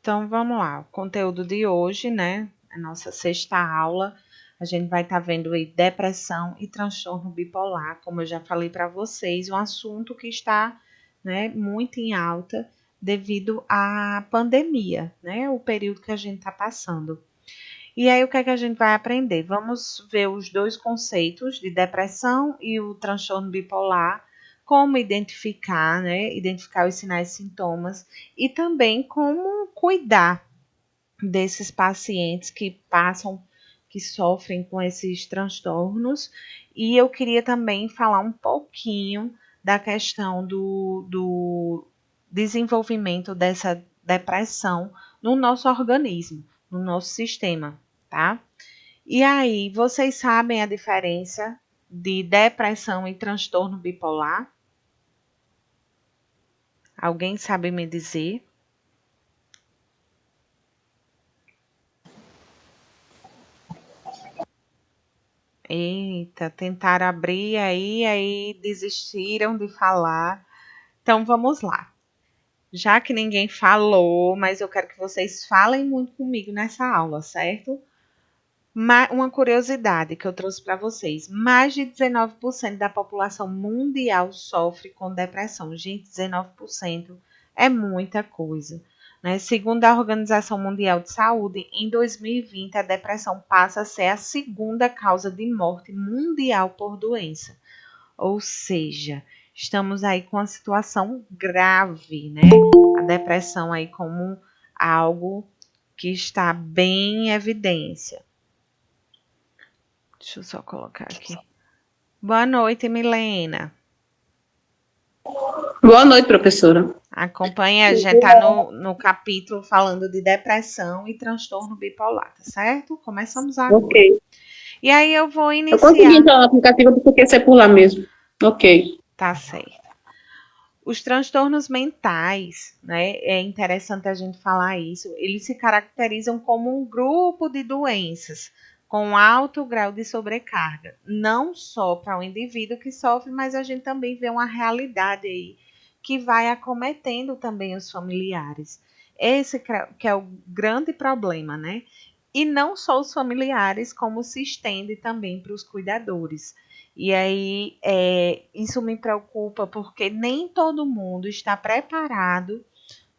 Então, vamos lá. O conteúdo de hoje, né? A nossa sexta aula, a gente vai estar vendo aí depressão e transtorno bipolar, como eu já falei para vocês, um assunto que está, né, muito em alta devido à pandemia, né? O período que a gente está passando. E aí, o que é que a gente vai aprender? Vamos ver os dois conceitos de depressão e o transtorno bipolar, como identificar, né? Identificar os sinais e sintomas e também como cuidar desses pacientes que passam, que sofrem com esses transtornos. E eu queria também falar um pouquinho da questão do desenvolvimento dessa depressão no nosso organismo, no nosso sistema, tá? E aí, vocês sabem a diferença de depressão e transtorno bipolar? Alguém sabe me dizer? Eita, tentaram abrir aí desistiram de falar. Então vamos lá. Já que ninguém falou, mas eu quero que vocês falem muito comigo nessa aula, certo? Uma curiosidade que eu trouxe para vocês: mais de 19% da população mundial sofre com depressão. Gente, 19% é muita coisa, né? Segundo a Organização Mundial de Saúde, em 2020, a depressão passa a ser a segunda causa de morte mundial por doença. Ou seja, estamos aí com uma situação grave, né? A depressão aí como algo que está bem em evidência. Deixa eu só colocar aqui. Boa noite, Milena. Boa noite, professora. Acompanha, a gente está no capítulo falando de depressão e transtorno bipolar, tá certo? Começamos agora. Ok. E aí eu vou Eu iniciar. consegui entrar no aplicativo porque ser por lá mesmo. Ok. Tá certo. Os transtornos mentais, né? É interessante a gente falar isso. Eles se caracterizam como um grupo de doenças com alto grau de sobrecarga, não só para o indivíduo que sofre, mas a gente também vê uma realidade aí que vai acometendo também os familiares. Esse que é o grande problema, né? E não só os familiares, como se estende também para os cuidadores. E aí, isso me preocupa porque nem todo mundo está preparado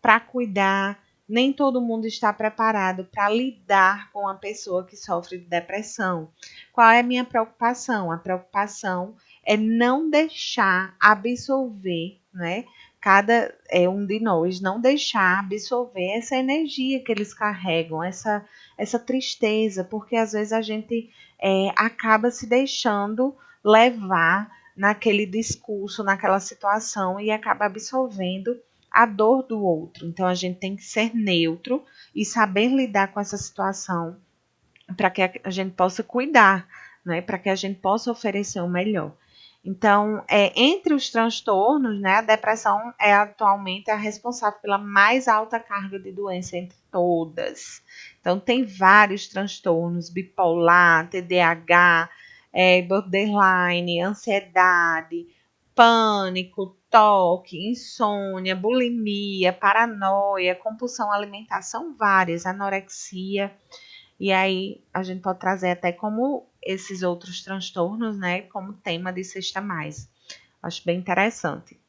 para cuidar, nem todo mundo está preparado para lidar com a pessoa que sofre de depressão. Qual é a minha preocupação? A preocupação é não deixar absorver, né? Cada um de nós não deixar absorver essa energia que eles carregam, essa tristeza, porque às vezes a gente acaba se deixando levar naquele discurso, naquela situação e acaba absorvendo a dor do outro. Então a gente tem que ser neutro e saber lidar com essa situação para que a gente possa cuidar, né? Para que a gente possa oferecer o melhor. Então, entre os transtornos, né, a depressão é atualmente a responsável pela mais alta carga de doença entre todas. Então, tem vários transtornos, bipolar, TDAH, borderline, ansiedade, pânico, toque, insônia, bulimia, paranoia, compulsão alimentar, são várias, anorexia. E aí a gente pode trazer até como esses outros transtornos, né, como tema de Sexta Mais. Acho bem interessante.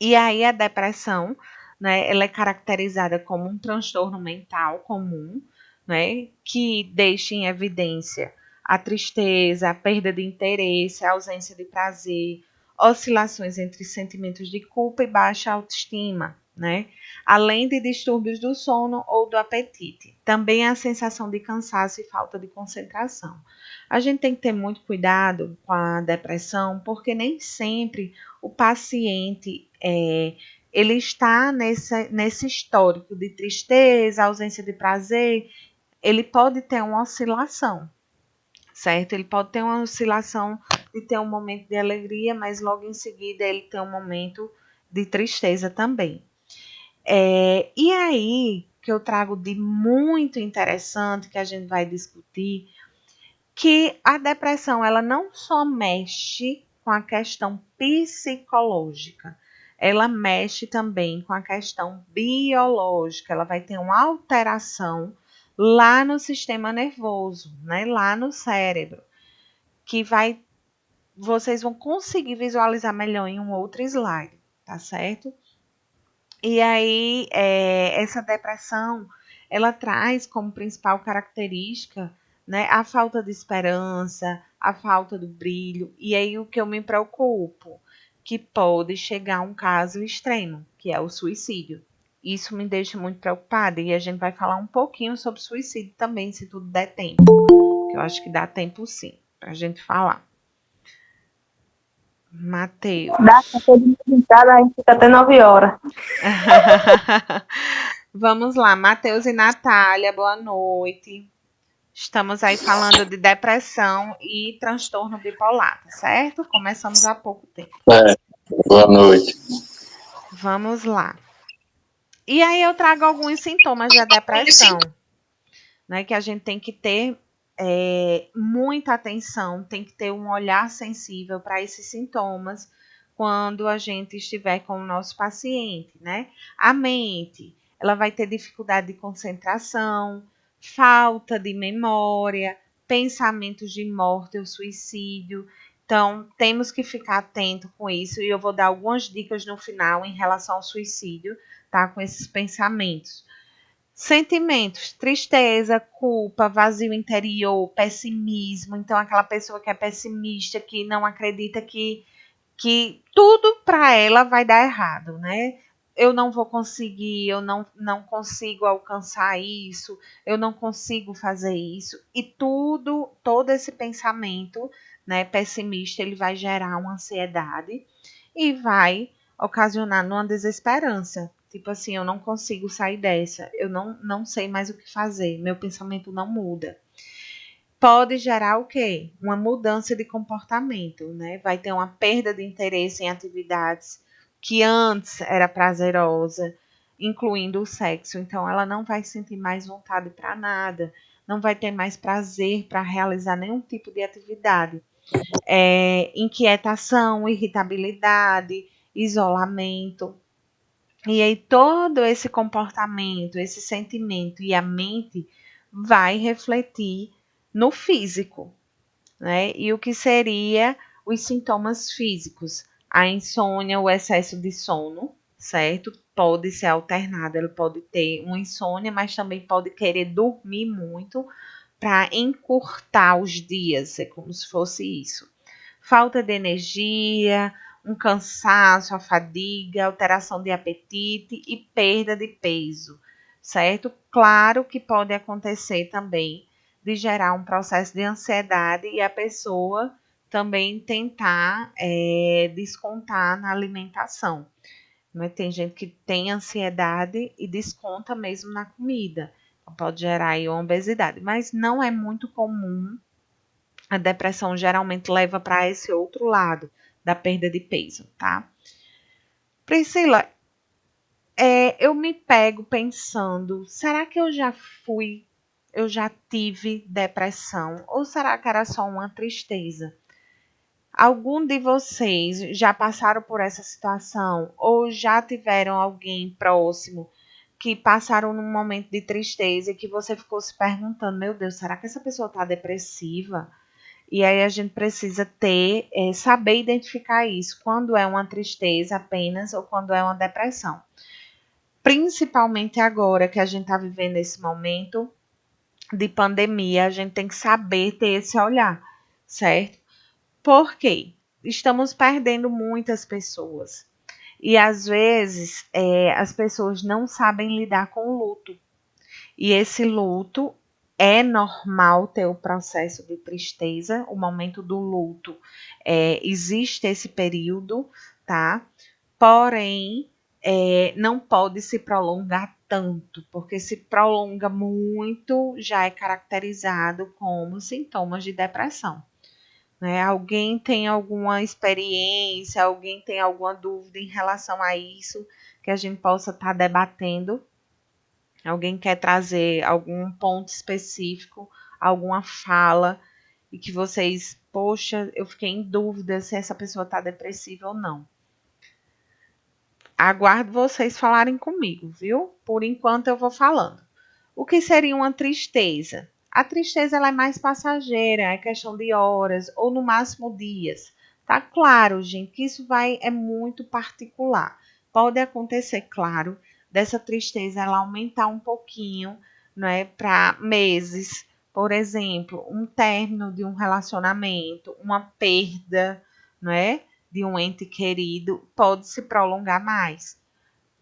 E aí a depressão, né, ela é caracterizada como um transtorno mental comum, né, que deixa em evidência a tristeza, a perda de interesse, a ausência de prazer, oscilações entre sentimentos de culpa e baixa autoestima, né? Além de distúrbios do sono ou do apetite. Também a sensação de cansaço e falta de concentração. A gente tem que ter muito cuidado com a depressão, porque nem sempre o paciente ele está nesse histórico de tristeza, ausência de prazer, ele pode ter uma oscilação, certo? Ele pode ter uma oscilação de ter um momento de alegria, mas logo em seguida ele tem um momento de tristeza também. E aí, que eu trago de muito interessante, que a gente vai discutir, que a depressão, ela não só mexe com a questão psicológica, ela mexe também com a questão biológica, ela vai ter uma alteração lá no sistema nervoso, né, lá no cérebro, que vocês vão conseguir visualizar melhor em um outro slide, tá certo? E aí, essa depressão, ela traz como principal característica, né, a falta de esperança, a falta do brilho, e aí o que eu me preocupo, que pode chegar a um caso extremo, que é o suicídio. Isso me deixa muito preocupada, e a gente vai falar um pouquinho sobre suicídio também, se tudo der tempo, que eu acho que dá tempo sim, pra gente falar. Matheus. Dá pra todo mundo entrar, aí fica até 9 horas. Vamos lá, Matheus e Natália, boa noite. Estamos aí falando de depressão e transtorno bipolar, tá certo? Começamos há pouco tempo. Boa noite. Vamos lá. E aí eu trago alguns sintomas da depressão, né? Que a gente tem que ter muita atenção, tem que ter um olhar sensível para esses sintomas quando a gente estiver com o nosso paciente, né? A mente, ela vai ter dificuldade de concentração, falta de memória, pensamentos de morte ou suicídio. Então, temos que ficar atento com isso e eu vou dar algumas dicas no final em relação ao suicídio, tá? Com esses pensamentos. Sentimentos, tristeza, culpa, vazio interior, pessimismo. Então, aquela pessoa que é pessimista, que não acredita que tudo para ela vai dar errado, né? Eu não vou conseguir, eu não consigo alcançar isso, eu não consigo fazer isso. E todo esse pensamento, né, pessimista, ele vai gerar uma ansiedade e vai ocasionar numa desesperança. Tipo assim, eu não consigo sair dessa, eu não sei mais o que fazer, meu pensamento não muda. Pode gerar o quê? Uma mudança de comportamento, né? Vai ter uma perda de interesse em atividades que antes era prazerosa, incluindo o sexo. Então, ela não vai sentir mais vontade para nada, não vai ter mais prazer para realizar nenhum tipo de atividade. Inquietação, irritabilidade, isolamento. E aí todo esse comportamento, esse sentimento e a mente vai refletir no físico, né? E o que seria os sintomas físicos? A insônia, o excesso de sono, certo? Pode ser alternado, ele pode ter uma insônia, mas também pode querer dormir muito para encurtar os dias, é como se fosse isso. Falta de energia, um cansaço, a fadiga, alteração de apetite e perda de peso, certo? Claro que pode acontecer também de gerar um processo de ansiedade e a pessoa também tentar descontar na alimentação. Né? Tem gente que tem ansiedade e desconta mesmo na comida. Então, pode gerar aí uma obesidade, mas não é muito comum. A depressão geralmente leva para esse outro lado da perda de peso, tá? Priscila, eu me pego pensando, será que eu já tive depressão? Ou será que era só uma tristeza? Algum de vocês já passaram por essa situação? Ou já tiveram alguém próximo que passaram num momento de tristeza e que você ficou se perguntando, meu Deus, será que essa pessoa está depressiva? E aí a gente precisa saber identificar isso, quando é uma tristeza apenas ou quando é uma depressão. Principalmente agora que a gente está vivendo esse momento de pandemia, a gente tem que saber ter esse olhar, certo? Por quê? Estamos perdendo muitas pessoas. E às vezes as pessoas não sabem lidar com o luto. E esse luto é normal ter o processo de tristeza, o momento do luto. Existe esse período, tá? Porém, não pode se prolongar tanto, porque se prolonga muito, já é caracterizado como sintomas de depressão. Né? Alguém tem alguma experiência, alguém tem alguma dúvida em relação a isso que a gente possa estar debatendo? Alguém quer trazer algum ponto específico, alguma fala, e que vocês, poxa, eu fiquei em dúvida se essa pessoa está depressiva ou não. Aguardo vocês falarem comigo, viu? Por enquanto eu vou falando. O que seria uma tristeza? A tristeza ela é mais passageira, é questão de horas ou no máximo dias. Tá claro, gente, que isso é muito particular. Pode acontecer, claro, dessa tristeza ela aumentar um pouquinho, né, para meses. Por exemplo, um término de um relacionamento, uma perda, não é, de um ente querido, pode se prolongar mais.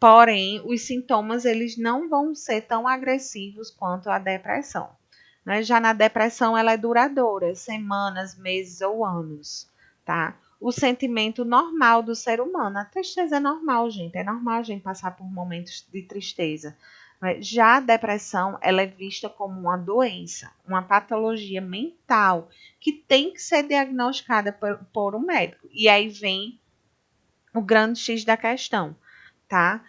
Porém, os sintomas eles não vão ser tão agressivos quanto a depressão. Né? Já na depressão, ela é duradoura, semanas, meses ou anos, tá? O sentimento normal do ser humano. A tristeza é normal, gente. É normal a gente passar por momentos de tristeza. Já a depressão, ela é vista como uma doença, uma patologia mental que tem que ser diagnosticada por um médico. E aí vem o grande X da questão, tá?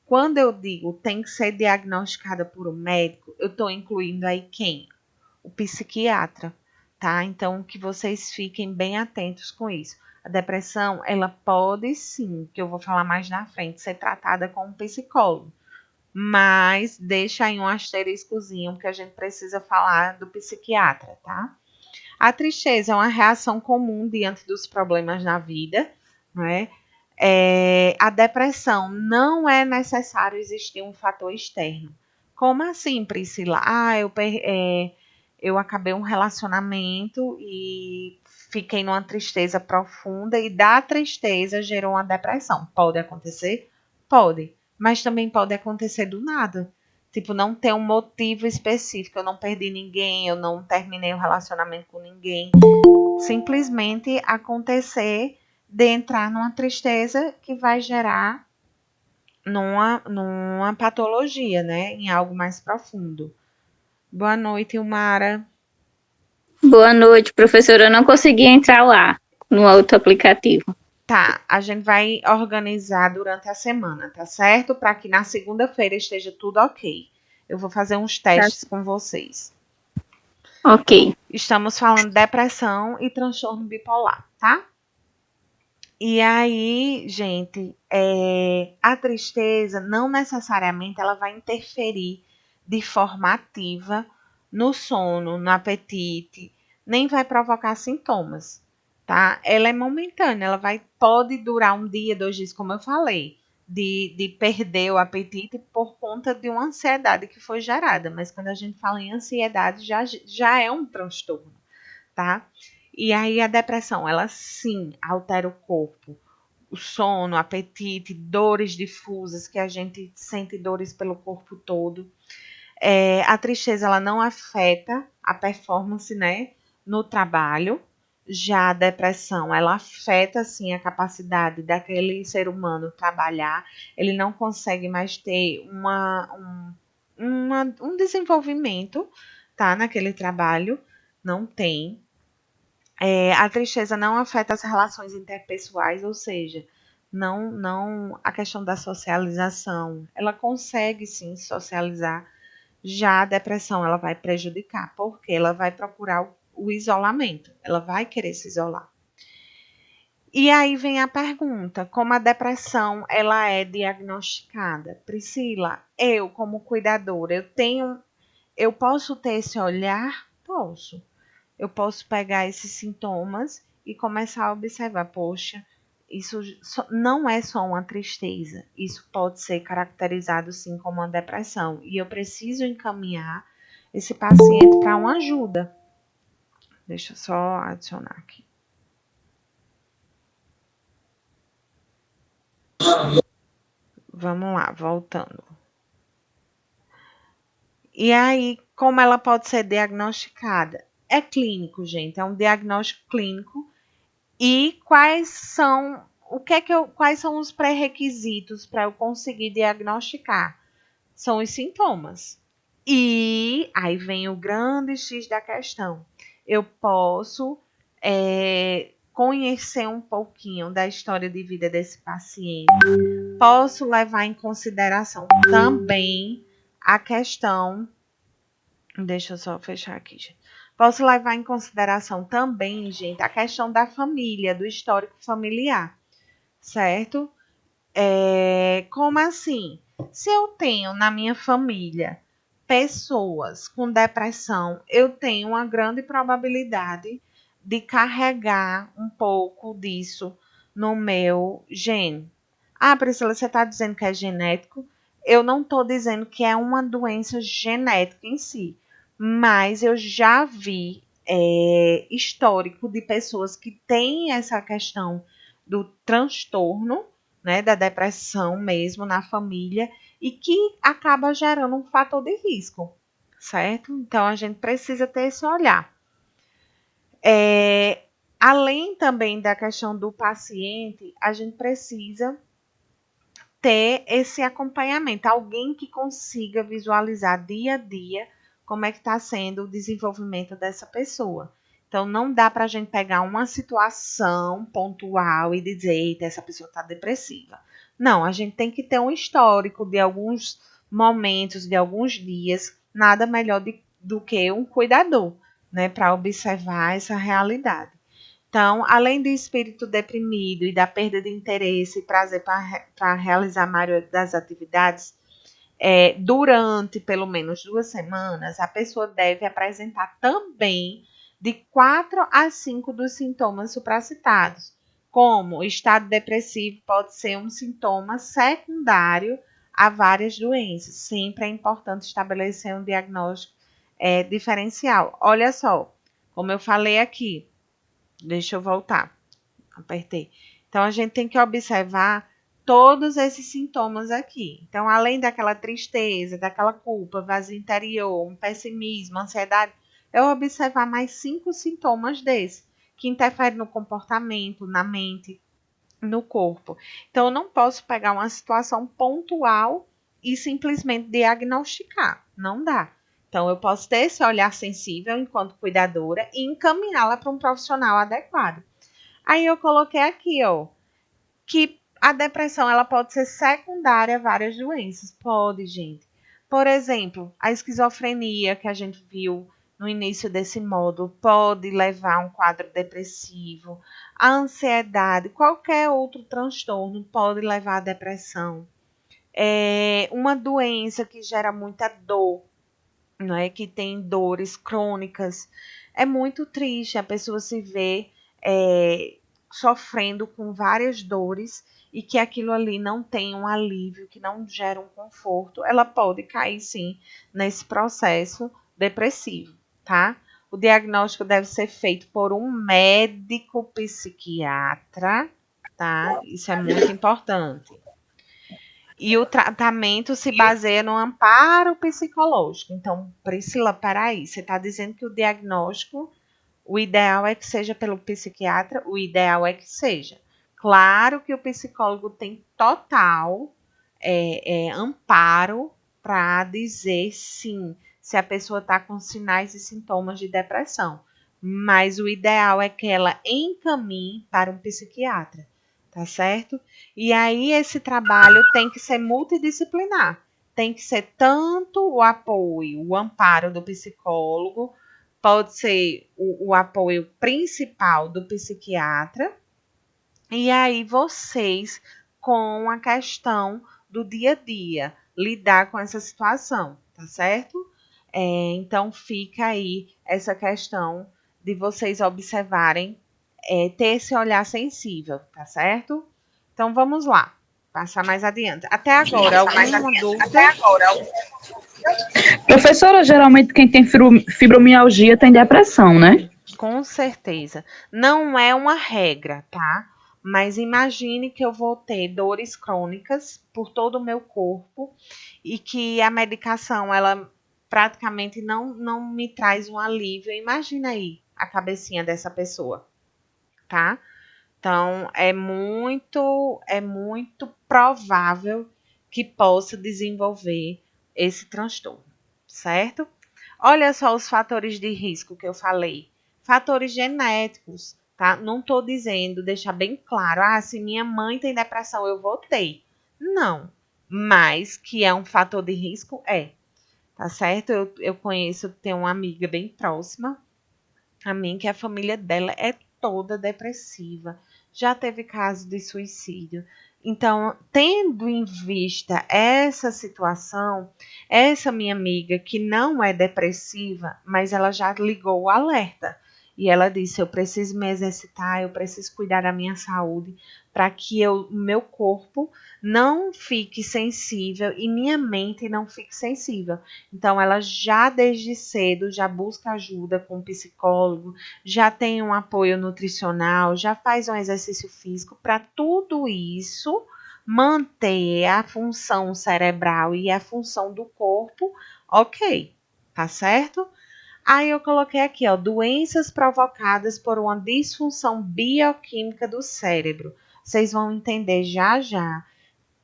Quando eu digo tem que ser diagnosticada por um médico, eu estou incluindo aí quem? O psiquiatra, tá? Então, que vocês fiquem bem atentos com isso. A depressão, ela pode sim, que eu vou falar mais na frente, ser tratada com um psicólogo. Mas deixa aí um asteriscozinho, porque a gente precisa falar do psiquiatra, tá? A tristeza é uma reação comum diante dos problemas na vida, não é? A depressão não é necessário existir um fator externo. Como assim, Priscila? Eu acabei um relacionamento e fiquei numa tristeza profunda e da tristeza gerou uma depressão. Pode acontecer? Pode. Mas também pode acontecer do nada. Tipo, não ter um motivo específico. Eu não perdi ninguém, eu não terminei o relacionamento com ninguém. Simplesmente acontecer de entrar numa tristeza que vai gerar numa patologia, né? Em algo mais profundo. Boa noite, Ilmara. Boa noite, professora. Eu não consegui entrar lá, no outro aplicativo. Tá, a gente vai organizar durante a semana, tá certo? Para que na segunda-feira esteja tudo ok. Eu vou fazer uns testes com vocês. Ok. Estamos falando de depressão e transtorno bipolar, tá? E aí, gente, a tristeza não necessariamente ela vai interferir de forma ativa no sono, no apetite, nem vai provocar sintomas, tá? Ela é momentânea, pode durar um dia, 2 dias, como eu falei, de perder o apetite por conta de uma ansiedade que foi gerada. Mas quando a gente fala em ansiedade, já é um transtorno, tá? E aí a depressão, ela sim altera o corpo, o sono, o apetite, dores difusas, que a gente sente dores pelo corpo todo. A tristeza, ela não afeta a performance, né, no trabalho. Já a depressão, ela afeta, sim, a capacidade daquele ser humano trabalhar. Ele não consegue mais ter um desenvolvimento, tá, naquele trabalho. Não tem. A tristeza não afeta as relações interpessoais, ou seja, não a questão da socialização. Ela consegue sim socializar. Já a depressão ela vai prejudicar, porque ela vai procurar o isolamento. Ela vai querer se isolar. E aí vem a pergunta, como a depressão ela é diagnosticada? Priscila, eu como cuidadora, eu posso ter esse olhar? Posso. Eu posso pegar esses sintomas e começar a observar, poxa, isso não é só uma tristeza, isso pode ser caracterizado sim como uma depressão e eu preciso encaminhar esse paciente para uma ajuda. Deixa eu só adicionar aqui. Vamos lá, voltando. E aí, como ela pode ser diagnosticada? É clínico, gente, é um diagnóstico clínico. E quais são os pré-requisitos para eu conseguir diagnosticar? São os sintomas. E aí vem o grande X da questão. Eu posso conhecer um pouquinho da história de vida desse paciente. Posso levar em consideração também a questão. Deixa eu só fechar aqui, gente. Posso levar em consideração também, gente, a questão da família, do histórico familiar, certo? Como assim? Se eu tenho na minha família pessoas com depressão, eu tenho uma grande probabilidade de carregar um pouco disso no meu gene. Ah, Priscila, você está dizendo que é genético? Eu não estou dizendo que é uma doença genética em si, mas eu já vi histórico de pessoas que têm essa questão do transtorno, né, da depressão mesmo na família e que acaba gerando um fator de risco, certo? Então a gente precisa ter esse olhar. Além também da questão do paciente, a gente precisa ter esse acompanhamento, alguém que consiga visualizar dia a dia como é que está sendo o desenvolvimento dessa pessoa. Então, não dá para a gente pegar uma situação pontual e dizer, eita, essa pessoa está depressiva. Não, a gente tem que ter um histórico de alguns momentos, de alguns dias, nada melhor do que um cuidador, né, para observar essa realidade. Então, além do espírito deprimido e da perda de interesse e prazer para realizar a maioria das atividades, durante pelo menos 2 semanas, a pessoa deve apresentar também de 4 a 5 dos sintomas supracitados, como o estado depressivo pode ser um sintoma secundário a várias doenças. Sempre é importante estabelecer um diagnóstico diferencial. Olha só, como eu falei aqui, deixa eu voltar. Apertei. Então, a gente tem que observar todos esses sintomas aqui. Então, além daquela tristeza, daquela culpa, vazio interior, um pessimismo, ansiedade, eu observar mais 5 sintomas desses, que interferem no comportamento, na mente, no corpo. Então, eu não posso pegar uma situação pontual e simplesmente diagnosticar. Não dá. Então, eu posso ter esse olhar sensível enquanto cuidadora e encaminhá-la para um profissional adequado. Aí eu coloquei aqui, ó, que a depressão ela pode ser secundária a várias doenças. Pode, gente. Por exemplo, a esquizofrenia que a gente viu no início desse módulo pode levar a um quadro depressivo. A ansiedade, qualquer outro transtorno pode levar à depressão. Uma doença que gera muita dor, não é? Que tem dores crônicas. É muito triste a pessoa se ver sofrendo com várias dores e que aquilo ali não tem um alívio, que não gera um conforto. Ela pode cair, sim, nesse processo depressivo, tá? O diagnóstico deve ser feito por um médico psiquiatra, tá? Isso é muito importante. E o tratamento se baseia no amparo psicológico. Então, Priscila, peraí, você está dizendo que o diagnóstico, o ideal é que seja pelo psiquiatra, o ideal é que seja. Claro que o psicólogo tem total amparo para dizer sim, se a pessoa está com sinais e sintomas de depressão. Mas o ideal é que ela encaminhe para um psiquiatra, tá certo? E aí esse trabalho tem que ser multidisciplinar. Tem que ser tanto o apoio, o amparo do psicólogo, pode ser o apoio principal do psiquiatra, e aí vocês com a questão do dia a dia, lidar com essa situação, tá certo? Então fica aí essa questão de vocês observarem, ter esse olhar sensível, tá certo? Então vamos lá, passar mais adiante. Até agora, alguma dúvida? Professora, geralmente quem tem fibromialgia tem depressão, né? Com certeza. Não é uma regra, tá? Mas imagine que eu vou ter dores crônicas por todo o meu corpo e que a medicação, ela praticamente não me traz um alívio. Imagina aí a cabecinha dessa pessoa, tá? Então, é muito provável que possa desenvolver esse transtorno, certo? Olha só os fatores de risco que eu falei. Fatores genéticos, tá? Não estou dizendo, deixar bem claro, se minha mãe tem depressão, eu vou ter. Não, mas que é um fator de risco, tá certo? Eu conheço, tenho uma amiga bem próxima a mim, que a família dela é toda depressiva. Já teve caso de suicídio. Então, tendo em vista essa situação, essa minha amiga que não é depressiva, mas ela já ligou o alerta. E ela disse: eu preciso me exercitar, eu preciso cuidar da minha saúde, para que o meu corpo não fique sensível e minha mente não fique sensível. Então, ela já desde cedo já busca ajuda com um psicólogo, já tem um apoio nutricional, já faz um exercício físico para tudo isso manter a função cerebral e a função do corpo, ok, tá certo? Aí eu coloquei aqui, ó, doenças provocadas por uma disfunção bioquímica do cérebro. Vocês vão entender já já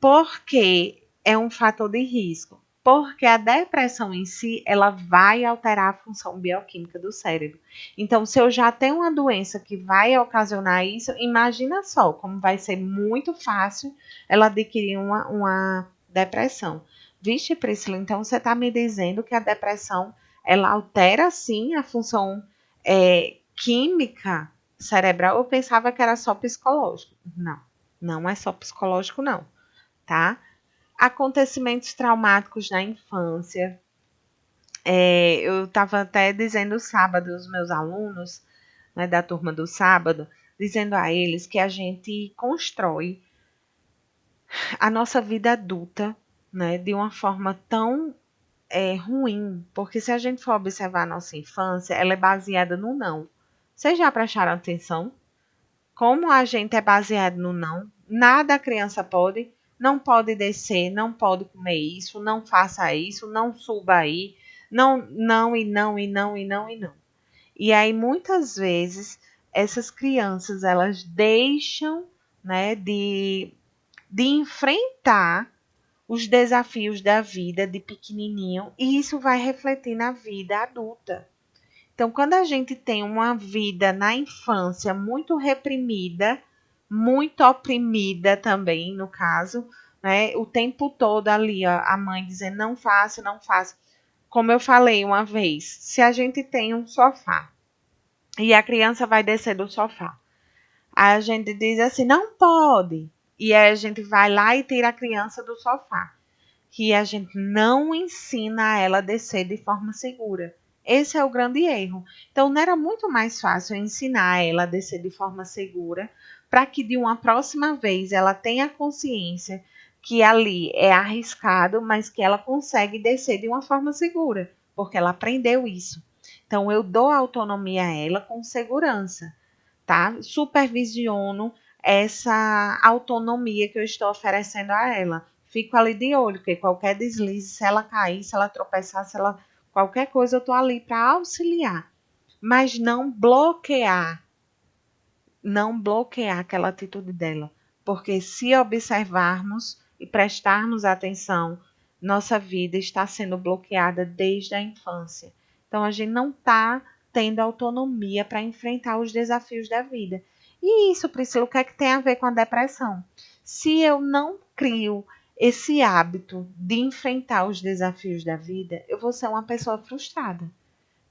por que é um fator de risco. Porque a depressão em si, ela vai alterar a função bioquímica do cérebro. Então, se eu já tenho uma doença que vai ocasionar isso, imagina só como vai ser muito fácil ela adquirir uma depressão. Vixe, Priscila, então você está me dizendo que a depressão, ela altera, sim, a função química cerebral? Eu pensava que era só psicológico. Não, não é só psicológico, não, tá? Acontecimentos traumáticos na infância. Eu estava até dizendo sábado aos meus alunos, né, da turma do sábado, dizendo a eles que a gente constrói a nossa vida adulta, né, de uma forma tão ruim, porque se a gente for observar a nossa infância, ela é baseada no não. Vocês já prestaram atenção? Como a gente é baseado no não, nada a criança pode, não pode descer, não pode comer isso, não faça isso, não suba aí, não, não e não e não e não e não. E aí muitas vezes essas crianças elas deixam, né, de enfrentar os desafios da vida de pequenininho e isso vai refletir na vida adulta. Então, quando a gente tem uma vida na infância muito reprimida, muito oprimida também, no caso, né? O tempo todo ali, ó, a mãe dizendo não faça, não faça. Como eu falei uma vez, se a gente tem um sofá e a criança vai descer do sofá, aí a gente diz assim, não pode. E aí a gente vai lá e tira a criança do sofá. Que a gente não ensina ela a descer de forma segura. Esse é o grande erro. Então, não era muito mais fácil ensinar ela a descer de forma segura, para que de uma próxima vez ela tenha consciência que ali é arriscado, mas que ela consegue descer de uma forma segura, porque ela aprendeu isso. Então, eu dou autonomia a ela com segurança, tá? Supervisiono essa autonomia que eu estou oferecendo a ela. Fico ali de olho, porque qualquer deslize, se ela cair, se ela tropeçar, se ela qualquer coisa, eu estou ali para auxiliar, mas não bloquear aquela atitude dela, porque se observarmos e prestarmos atenção, nossa vida está sendo bloqueada desde a infância. Então a gente não está tendo autonomia para enfrentar os desafios da vida. E isso, Priscila, o que é que tem a ver com a depressão? Se eu não crio esse hábito de enfrentar os desafios da vida, eu vou ser uma pessoa frustrada.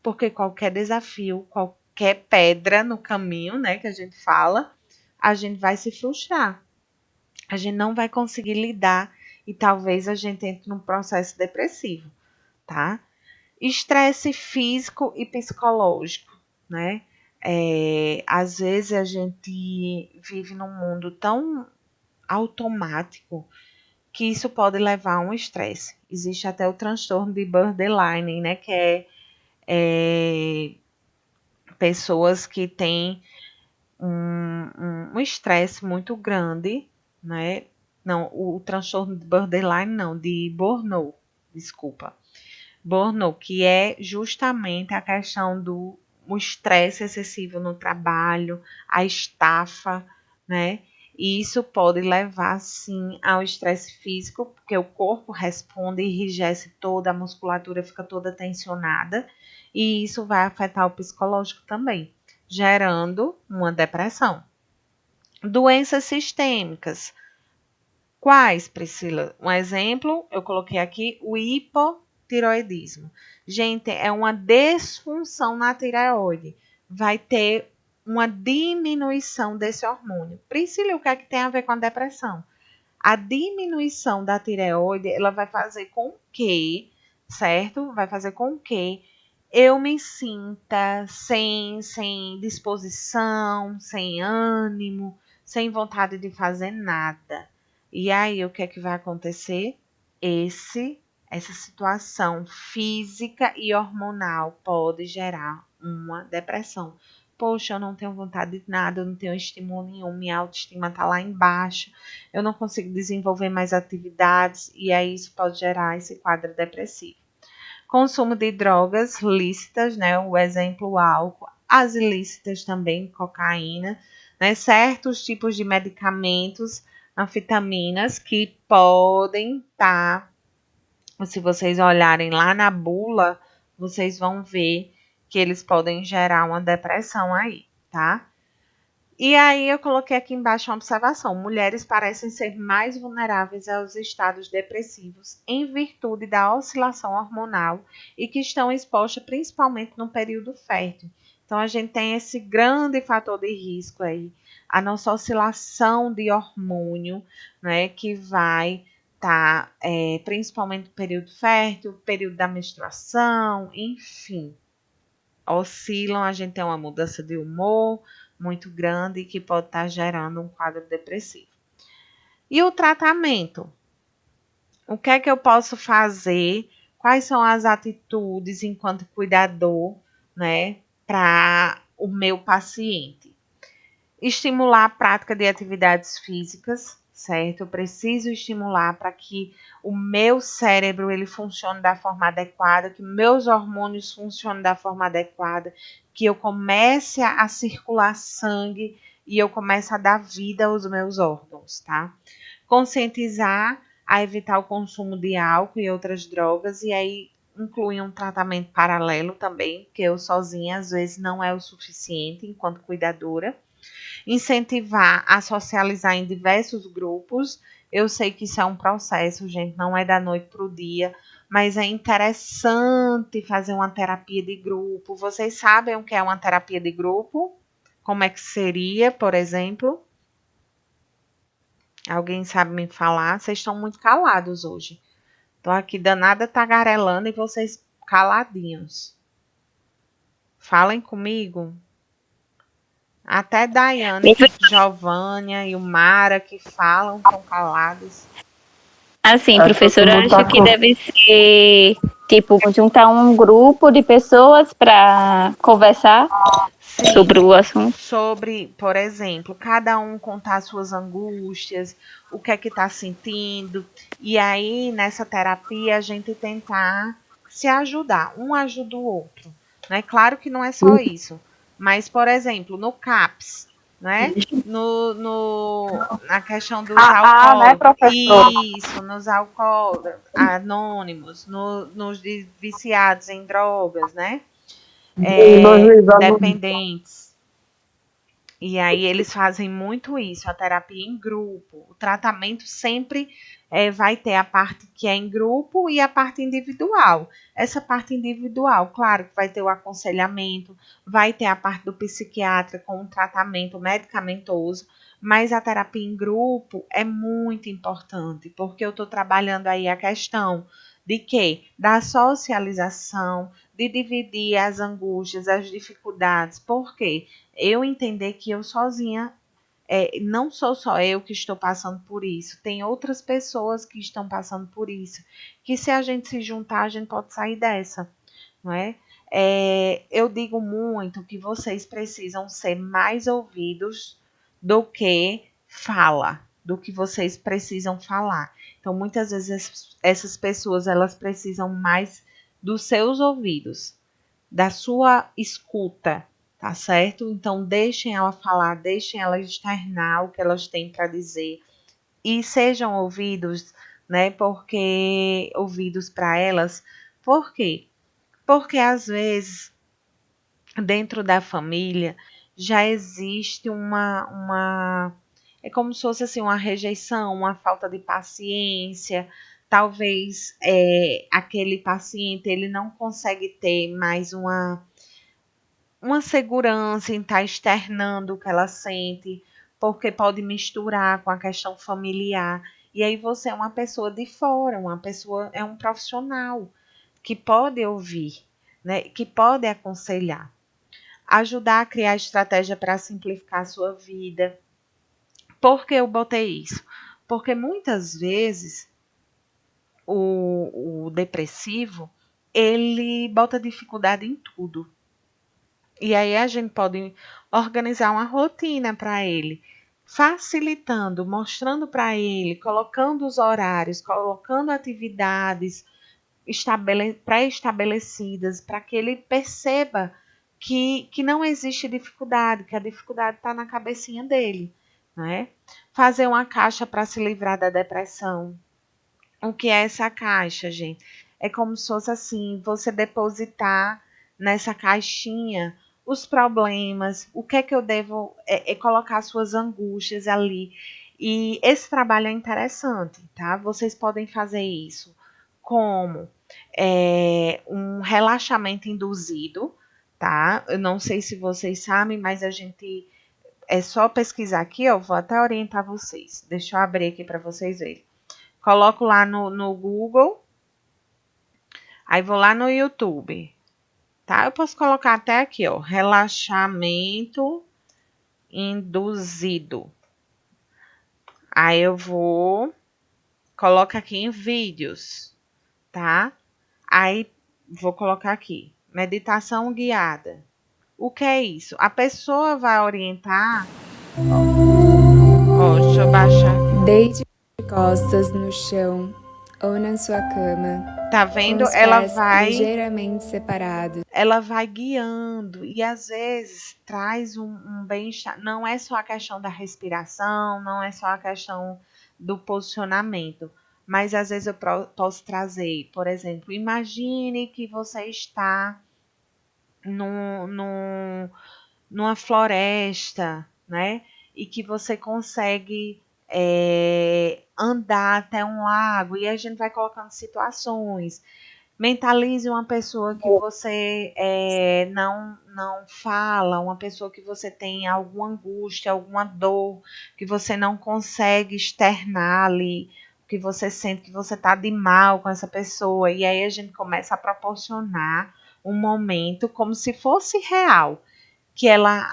Porque qualquer desafio, qualquer pedra no caminho, né, que a gente fala, a gente vai se frustrar. A gente não vai conseguir lidar e talvez a gente entre num processo depressivo, tá? Estresse físico e psicológico, né? Às vezes a gente vive num mundo tão automático que isso pode levar a um estresse. Existe até o transtorno de borderline, né? Que é pessoas que têm um estresse muito grande, né? Não, o transtorno de borderline não, de burnout, desculpa. Burnout, que é justamente a questão do estresse excessivo no trabalho, a estafa, né? E isso pode levar, sim, ao estresse físico, porque o corpo responde e enrijece toda, a musculatura fica toda tensionada, e isso vai afetar o psicológico também, gerando uma depressão. Doenças sistêmicas. Quais, Priscila? Um exemplo, eu coloquei aqui o hipotiroidismo. Gente, é uma desfunção na tireoide. Vai ter uma diminuição desse hormônio. Priscila, o que é que tem a ver com a depressão? A diminuição da tireoide, ela vai fazer com que, certo? Vai fazer com que eu me sinta sem disposição, sem ânimo, sem vontade de fazer nada. E aí, o que é que vai acontecer? Essa situação física e hormonal pode gerar uma depressão. Poxa, eu não tenho vontade de nada, eu não tenho estímulo nenhum, minha autoestima está lá embaixo, eu não consigo desenvolver mais atividades, e aí isso pode gerar esse quadro depressivo. Consumo de drogas lícitas, né? O exemplo, o álcool, as ilícitas também, cocaína, né? Certos tipos de medicamentos, anfetaminas, que podem estar, se vocês olharem lá na bula, vocês vão ver que eles podem gerar uma depressão aí, tá? E aí eu coloquei aqui embaixo uma observação. Mulheres parecem ser mais vulneráveis aos estados depressivos em virtude da oscilação hormonal e que estão expostas principalmente no período fértil. Então a gente tem esse grande fator de risco aí, a nossa oscilação de hormônio, né, que vai estar principalmente no período fértil, período da menstruação, enfim, oscilam, a gente tem uma mudança de humor muito grande que pode estar gerando um quadro depressivo. E o tratamento? O que é que eu posso fazer? Quais são as atitudes enquanto cuidador, né, para o meu paciente? Estimular a prática de atividades físicas, certo? Eu preciso estimular para que o meu cérebro ele funcione da forma adequada, que meus hormônios funcionem da forma adequada, que eu comece a circular sangue e eu comece a dar vida aos meus órgãos, tá? Conscientizar a evitar o consumo de álcool e outras drogas, e aí inclui um tratamento paralelo também, porque eu sozinha às vezes não é o suficiente enquanto cuidadora. Incentivar a socializar em diversos grupos. Eu sei que isso é um processo, gente, não é da noite para o dia, mas é interessante fazer uma terapia de grupo. Vocês sabem o que é uma terapia de grupo? Como é que seria, por exemplo? Alguém sabe me falar? Vocês estão muito calados hoje. Estou aqui danada tagarelando e vocês caladinhos. Falem comigo. Até Daiane, Giovânia e o Mara que falam, estão calados. Assim, professora, acho que deve ser, tipo, juntar um grupo de pessoas para conversar sobre o assunto. Sobre, por exemplo, cada um contar suas angústias, o que é que está sentindo. E aí, nessa terapia, a gente tentar se ajudar. Um ajuda o outro. Né? Claro que não é só isso. Mas, por exemplo, no CAPS, né? Na questão dos alcoólatras, isso, nos alcoólatras anônimos, nos viciados em drogas, né? Dependentes. E aí eles fazem muito isso, a terapia em grupo. O tratamento sempre vai ter a parte que é em grupo e a parte individual. Essa parte individual, claro que vai ter o aconselhamento, vai ter a parte do psiquiatra com o tratamento medicamentoso, mas a terapia em grupo é muito importante, porque eu estou trabalhando aí a questão de quê? Da socialização, de dividir as angústias, as dificuldades. Por quê? Eu entender que eu sozinha, não sou só eu que estou passando por isso, tem outras pessoas que estão passando por isso, que se a gente se juntar, a gente pode sair dessa, não é? Eu digo muito que vocês precisam ser mais ouvidos do que fala, do que vocês precisam falar. Então, muitas vezes essas pessoas, elas precisam mais dos seus ouvidos, da sua escuta, tá certo? Então, deixem ela falar, deixem ela externar o que elas têm para dizer e sejam ouvidos, né? Porque ouvidos para elas. Por quê? Porque às vezes dentro da família já existe é como se fosse assim uma rejeição, uma falta de paciência. Talvez aquele paciente ele não consegue ter mais uma segurança em estar externando o que ela sente, porque pode misturar com a questão familiar. E aí você é uma pessoa de fora, é um profissional que pode ouvir, né? Que pode aconselhar, ajudar a criar estratégia para simplificar a sua vida. Por que eu botei isso? Porque muitas vezes o depressivo, ele bota dificuldade em tudo. E aí a gente pode organizar uma rotina para ele, facilitando, mostrando para ele, colocando os horários, colocando atividades pré-estabelecidas, para que ele perceba que não existe dificuldade, que a dificuldade está na cabecinha dele, né? Fazer uma caixa para se livrar da depressão. O que é essa caixa, gente? É como se fosse assim, você depositar nessa caixinha os problemas, o que é que eu devo, colocar suas angústias ali. E esse trabalho é interessante, tá? Vocês podem fazer isso como um relaxamento induzido, tá? Eu não sei se vocês sabem, mas a gente é só pesquisar aqui, ó, vou até orientar vocês. Deixa eu abrir aqui para vocês verem. Coloco lá no Google, aí vou lá no YouTube, tá? Eu posso colocar até aqui, ó, relaxamento induzido. Aí eu coloco aqui em vídeos, tá? Aí vou colocar aqui, meditação guiada. O que é isso? A pessoa vai orientar. Ó, deixa eu baixar. Deite de costas no chão ou na sua cama. Tá Com vendo? os Ela pés vai ligeiramente separados. ela vai guiando e às vezes traz um bem-estar. Não é só a questão da respiração, não é só a questão do posicionamento, mas às vezes eu posso trazer, por exemplo, imagine que você está numa floresta, né? E que você consegue andar até um lago, e a gente vai colocando situações. Mentalize uma pessoa que você não fala, uma pessoa que você tem alguma angústia, alguma dor, que você não consegue externar ali, que você sente que você está de mal com essa pessoa. E aí a gente começa a proporcionar um momento como se fosse real, que ela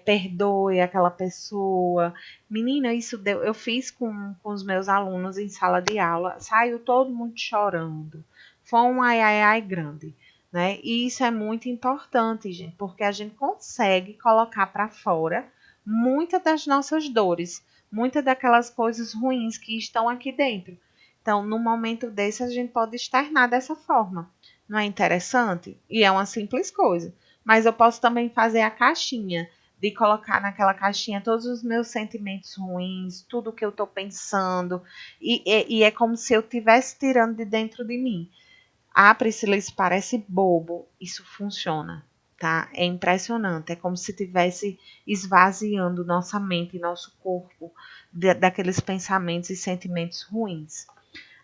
perdoe aquela pessoa. Menina, isso eu fiz com os meus alunos em sala de aula, saiu todo mundo chorando. Foi um ai, ai, ai grande, né? E isso é muito importante, gente, porque a gente consegue colocar para fora muitas das nossas dores, muitas daquelas coisas ruins que estão aqui dentro. Então, no momento desse, a gente pode externar dessa forma. Não é interessante? E é uma simples coisa. Mas eu posso também fazer a caixinha, de colocar naquela caixinha todos os meus sentimentos ruins, tudo que eu estou pensando, e é como se eu estivesse tirando de dentro de mim. Ah, Priscila, isso parece bobo. Isso funciona, tá? É impressionante. É como se estivesse esvaziando nossa mente e nosso corpo daqueles pensamentos e sentimentos ruins.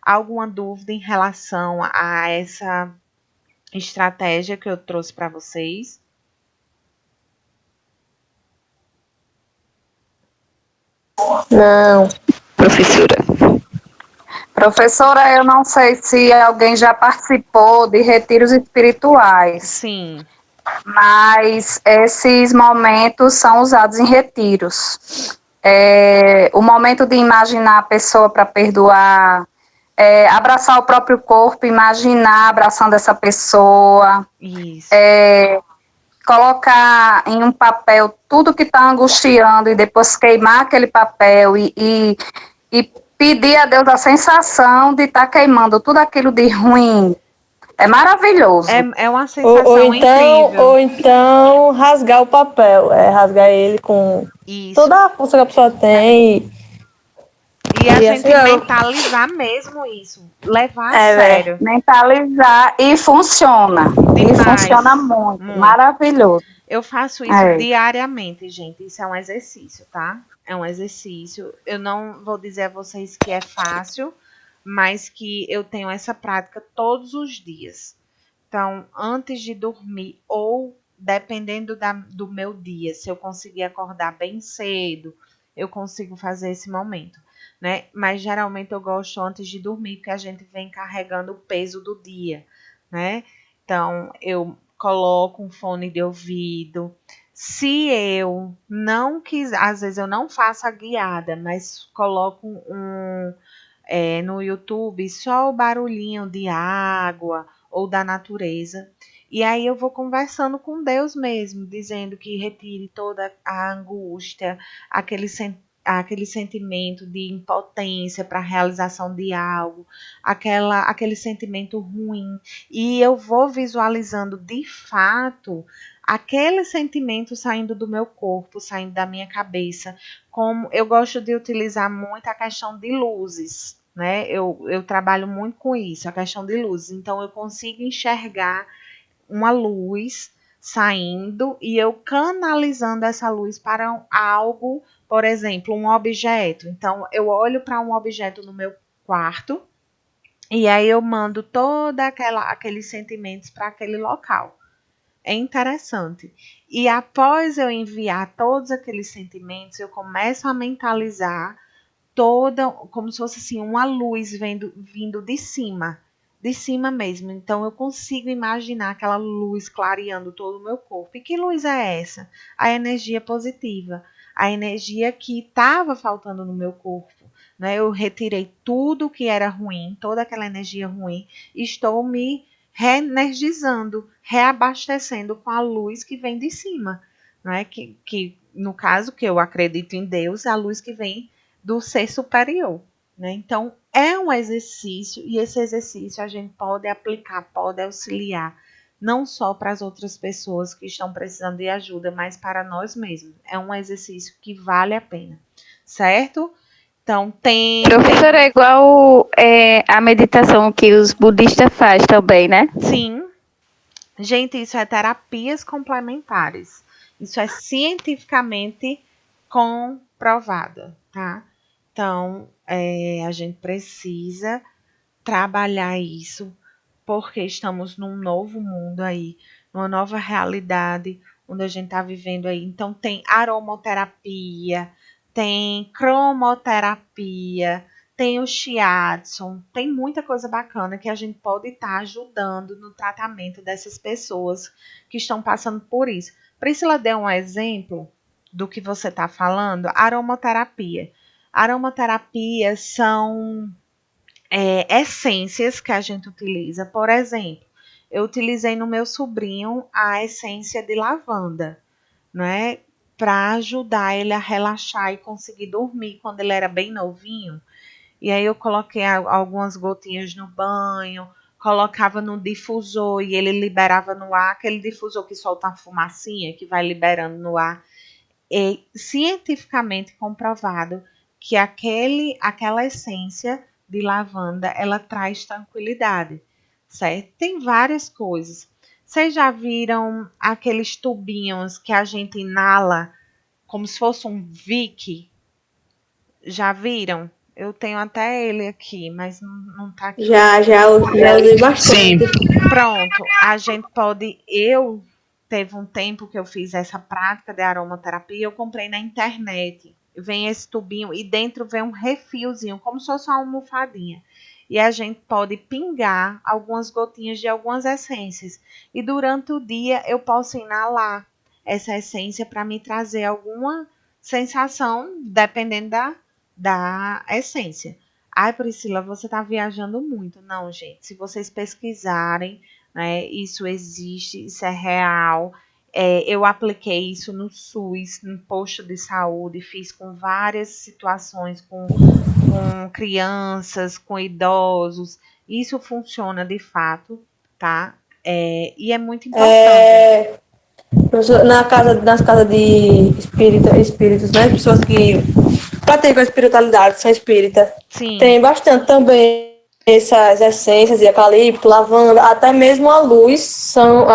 Alguma dúvida em relação a essa estratégia que eu trouxe para vocês? Não. Professora. Professora, eu não sei se alguém já participou de retiros espirituais, Sim. mas esses momentos são usados em retiros. O momento de imaginar a pessoa para perdoar, abraçar o próprio corpo, imaginar abraçando essa pessoa, Isso. colocar em um papel tudo que está angustiando e depois queimar aquele papel e pedir a Deus a sensação de estar queimando tudo aquilo de ruim. É maravilhoso. É uma sensação incrível. Ou então rasgar o papel, rasgar ele com Isso. toda a força que a pessoa tem. E a E gente assim, mentalizar mesmo isso. Levar a sério. Mentalizar e funciona. Demais. E funciona muito. Muito. Maravilhoso. Eu faço isso diariamente, gente. Isso é um exercício, tá? É um exercício. Eu não vou dizer a vocês que é fácil, mas que eu tenho essa prática todos os dias. Então, antes de dormir, ou dependendo do meu dia, se eu conseguir acordar bem cedo, eu consigo fazer esse momento. né? Mas geralmente eu gosto antes de dormir, porque a gente vem carregando o peso do dia, né? Então eu coloco um fone de ouvido. Se eu não quiser, às vezes eu não faço a guiada, mas coloco no YouTube só o barulhinho de água ou da natureza. E aí eu vou conversando com Deus mesmo, dizendo que retire toda a angústia, aquele sentimento de impotência para a realização de algo, aquele sentimento ruim. E eu vou visualizando de fato aquele sentimento saindo do meu corpo, saindo da minha cabeça. Como eu gosto de utilizar muito a questão de luzes, né? Eu trabalho muito com isso, a questão de luzes. Então eu consigo enxergar uma luz saindo e eu canalizando essa luz para algo, por exemplo, um objeto. Então, eu olho para um objeto no meu quarto e aí eu mando aqueles sentimentos para aquele local. É interessante. E após eu enviar todos aqueles sentimentos, eu começo a mentalizar como se fosse assim, uma luz vindo de cima mesmo. Então eu consigo imaginar aquela luz clareando todo o meu corpo. E que luz é essa? A energia positiva, a energia que estava faltando no meu corpo, né? Eu retirei tudo que era ruim, toda aquela energia ruim, e estou me reenergizando, reabastecendo com a luz que vem de cima, né? Que no caso que eu acredito em Deus, é a luz que vem do ser superior, né? Então, é um exercício, e esse exercício a gente pode aplicar, pode auxiliar, não só para as outras pessoas que estão precisando de ajuda, mas para nós mesmos. É um exercício que vale a pena, certo? Então, Professora, é igual a meditação que os budistas fazem também, né? Sim. Gente, isso é terapias complementares. Isso é cientificamente comprovado, tá? Então, a gente precisa trabalhar isso, porque estamos num novo mundo aí, numa nova realidade, onde a gente está vivendo aí. Então, tem aromoterapia, tem cromoterapia, tem o shiatsu, tem muita coisa bacana que a gente pode estar ajudando no tratamento dessas pessoas que estão passando por isso. Priscila deu um exemplo do que você está falando, aromoterapia. Aromaterapia são essências que a gente utiliza. Por exemplo, eu utilizei no meu sobrinho a essência de lavanda, né? Para ajudar ele a relaxar e conseguir dormir quando ele era bem novinho. E aí eu coloquei algumas gotinhas no banho, colocava no difusor e ele liberava no ar, aquele difusor que solta uma fumacinha que vai liberando no ar. É cientificamente comprovado que aquela essência de lavanda, ela traz tranquilidade, certo? Tem várias coisas. Vocês já viram aqueles tubinhos que a gente inala como se fosse um Vick? Já viram? Eu tenho até ele aqui, mas não tá aqui. Já usei bastante. Pronto, a gente pode. Teve um tempo que eu fiz essa prática de aromaterapia, eu comprei na internet. Vem esse tubinho e dentro vem um refilzinho, como se fosse uma almofadinha. E a gente pode pingar algumas gotinhas de algumas essências. E durante o dia eu posso inalar essa essência para me trazer alguma sensação, dependendo da essência. Ai, Priscila, você está viajando muito. Não, gente, se vocês pesquisarem, né, isso existe, isso é real. Eu apliquei isso no SUS, no posto de saúde, fiz com várias situações, com crianças, com idosos. Isso funciona de fato, tá? E é muito importante. Nas casas de espíritos, né? Pessoas que praticam a espiritualidade, são espíritas. Sim. Tem bastante também essas essências de eucalipto, lavanda, até mesmo a luz são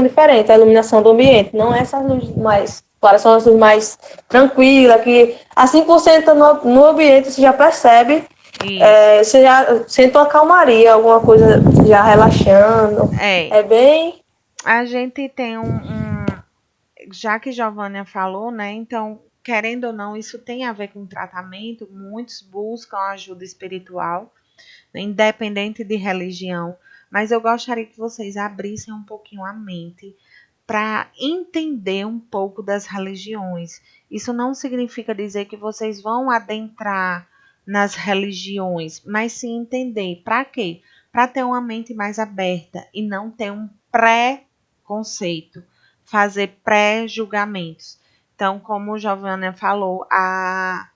diferentes, a iluminação do ambiente. Não é essas luzes mais claras, são as luzes mais tranquilas, que assim que você entra no ambiente, você já percebe, você já sente uma calmaria, alguma coisa já relaxando. É bem... A gente tem já que Giovânia falou, né? Então, querendo ou não, isso tem a ver com tratamento. Muitos buscam ajuda espiritual, independente de religião, mas eu gostaria que vocês abrissem um pouquinho a mente para entender um pouco das religiões. Isso não significa dizer que vocês vão adentrar nas religiões, mas sim entender. Para quê? Para ter uma mente mais aberta e não ter um pré-conceito, fazer pré-julgamentos. Então, como o Giovanna falou, a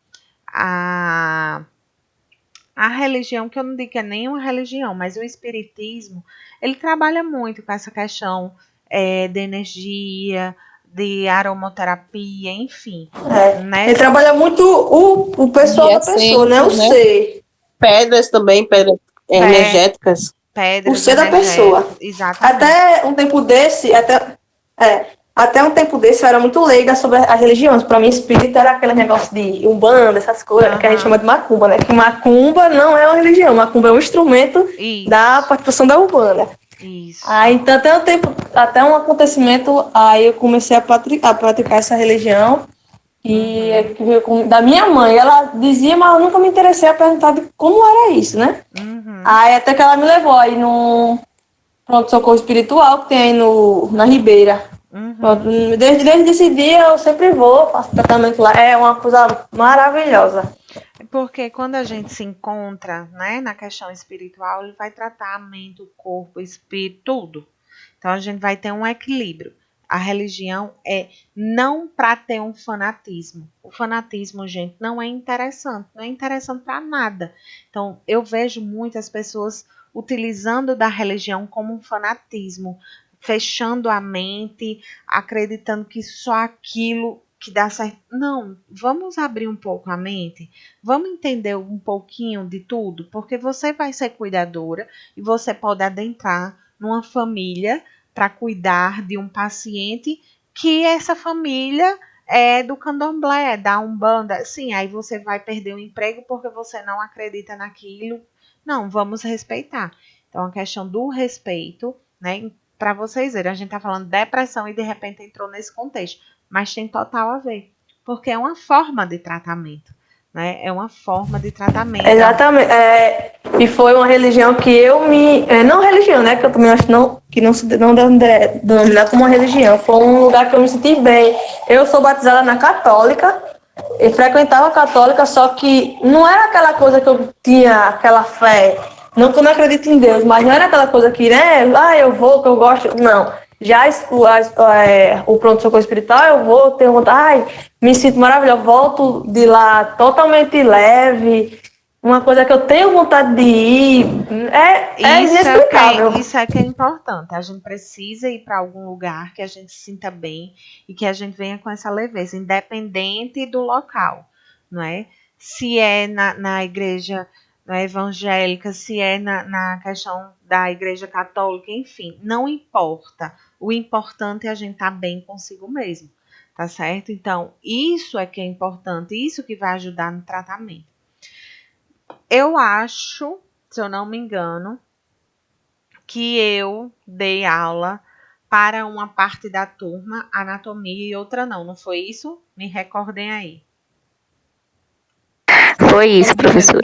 religião, que eu não digo que é nenhuma religião, mas o espiritismo, ele trabalha muito com essa questão de energia, de aromaterapia, enfim. Né? Ele trabalha muito o pessoal da pessoa, né? O ser. Pedras também, pedras energéticas. Pedras o ser da pessoa. Exatamente. Até um tempo desse, até um tempo desse eu era muito leiga sobre as religiões. Para mim, espírita era aquele negócio de umbanda, essas coisas, que a gente chama de macumba, né? Que macumba não é uma religião, macumba é um instrumento da participação da umbanda. Isso. Aí, então, até um acontecimento, aí eu comecei a praticar essa religião, que veio da minha mãe. Ela dizia, mas eu nunca me interessei a perguntar de como era isso, né? Aí até que ela me levou aí no pronto-socorro espiritual que tem aí na Ribeira. Desde esse dia eu sempre vou, faço tratamento lá, é uma coisa maravilhosa. Porque quando a gente se encontra, né, na questão espiritual, ele vai tratar a mente, o corpo, o espírito, tudo. Então a gente vai ter um equilíbrio. A religião é não para ter um fanatismo. O fanatismo, gente, não é interessante para nada. Então eu vejo muitas pessoas utilizando da religião como um fanatismo, fechando a mente, acreditando que só aquilo que dá certo. Não, vamos abrir um pouco a mente, vamos entender um pouquinho de tudo, porque você vai ser cuidadora e você pode adentrar numa família para cuidar de um paciente que essa família é do candomblé, da umbanda. Sim, aí você vai perder o emprego porque você não acredita naquilo. Não, vamos respeitar. Então, a questão do respeito, né? Para vocês verem, a gente está falando de depressão e de repente entrou nesse contexto. Mas tem total a ver, porque é uma forma de tratamento, né? É uma forma de tratamento. Exatamente. E foi uma religião que eu me... não religião, né? Que eu também acho que não se denominar como uma religião. Foi um lugar que eu me senti bem. Eu sou batizada na católica, e frequentava a católica, só que não era aquela coisa que eu tinha aquela fé. Não que eu não acredito em Deus, mas não era aquela coisa que, né? Eu vou, que eu gosto. Não. Já o pronto-socorro espiritual, eu vou ter vontade, me sinto maravilhosa, volto de lá totalmente leve, uma coisa que eu tenho vontade de ir, é inexplicável. Isso é que é importante, a gente precisa ir para algum lugar que a gente se sinta bem e que a gente venha com essa leveza, independente do local, não é? Se é na igreja evangélica, se é na questão da igreja católica, enfim, não importa. O importante é a gente estar bem consigo mesmo, tá certo? Então, isso é que é importante, isso que vai ajudar no tratamento. Eu acho, se eu não me engano, que eu dei aula para uma parte da turma, anatomia, e outra não. Não foi isso? Me recordem aí. Foi isso, professora.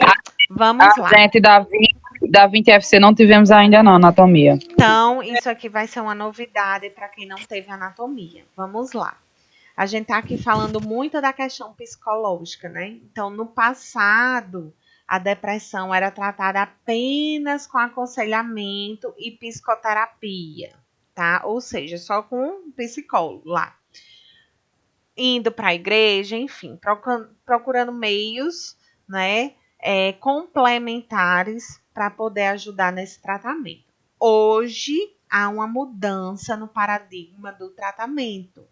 Vamos lá. Gente, da 20 FC não tivemos ainda não, anatomia. Então, isso aqui vai ser uma novidade para quem não teve anatomia. Vamos lá. A gente está aqui falando muito da questão psicológica, né? Então, no passado, a depressão era tratada apenas com aconselhamento e psicoterapia, tá? Ou seja, só com um psicólogo lá. Indo para a igreja, enfim, procurando meios, né, complementares para poder ajudar nesse tratamento. Hoje, há uma mudança no paradigma do tratamento.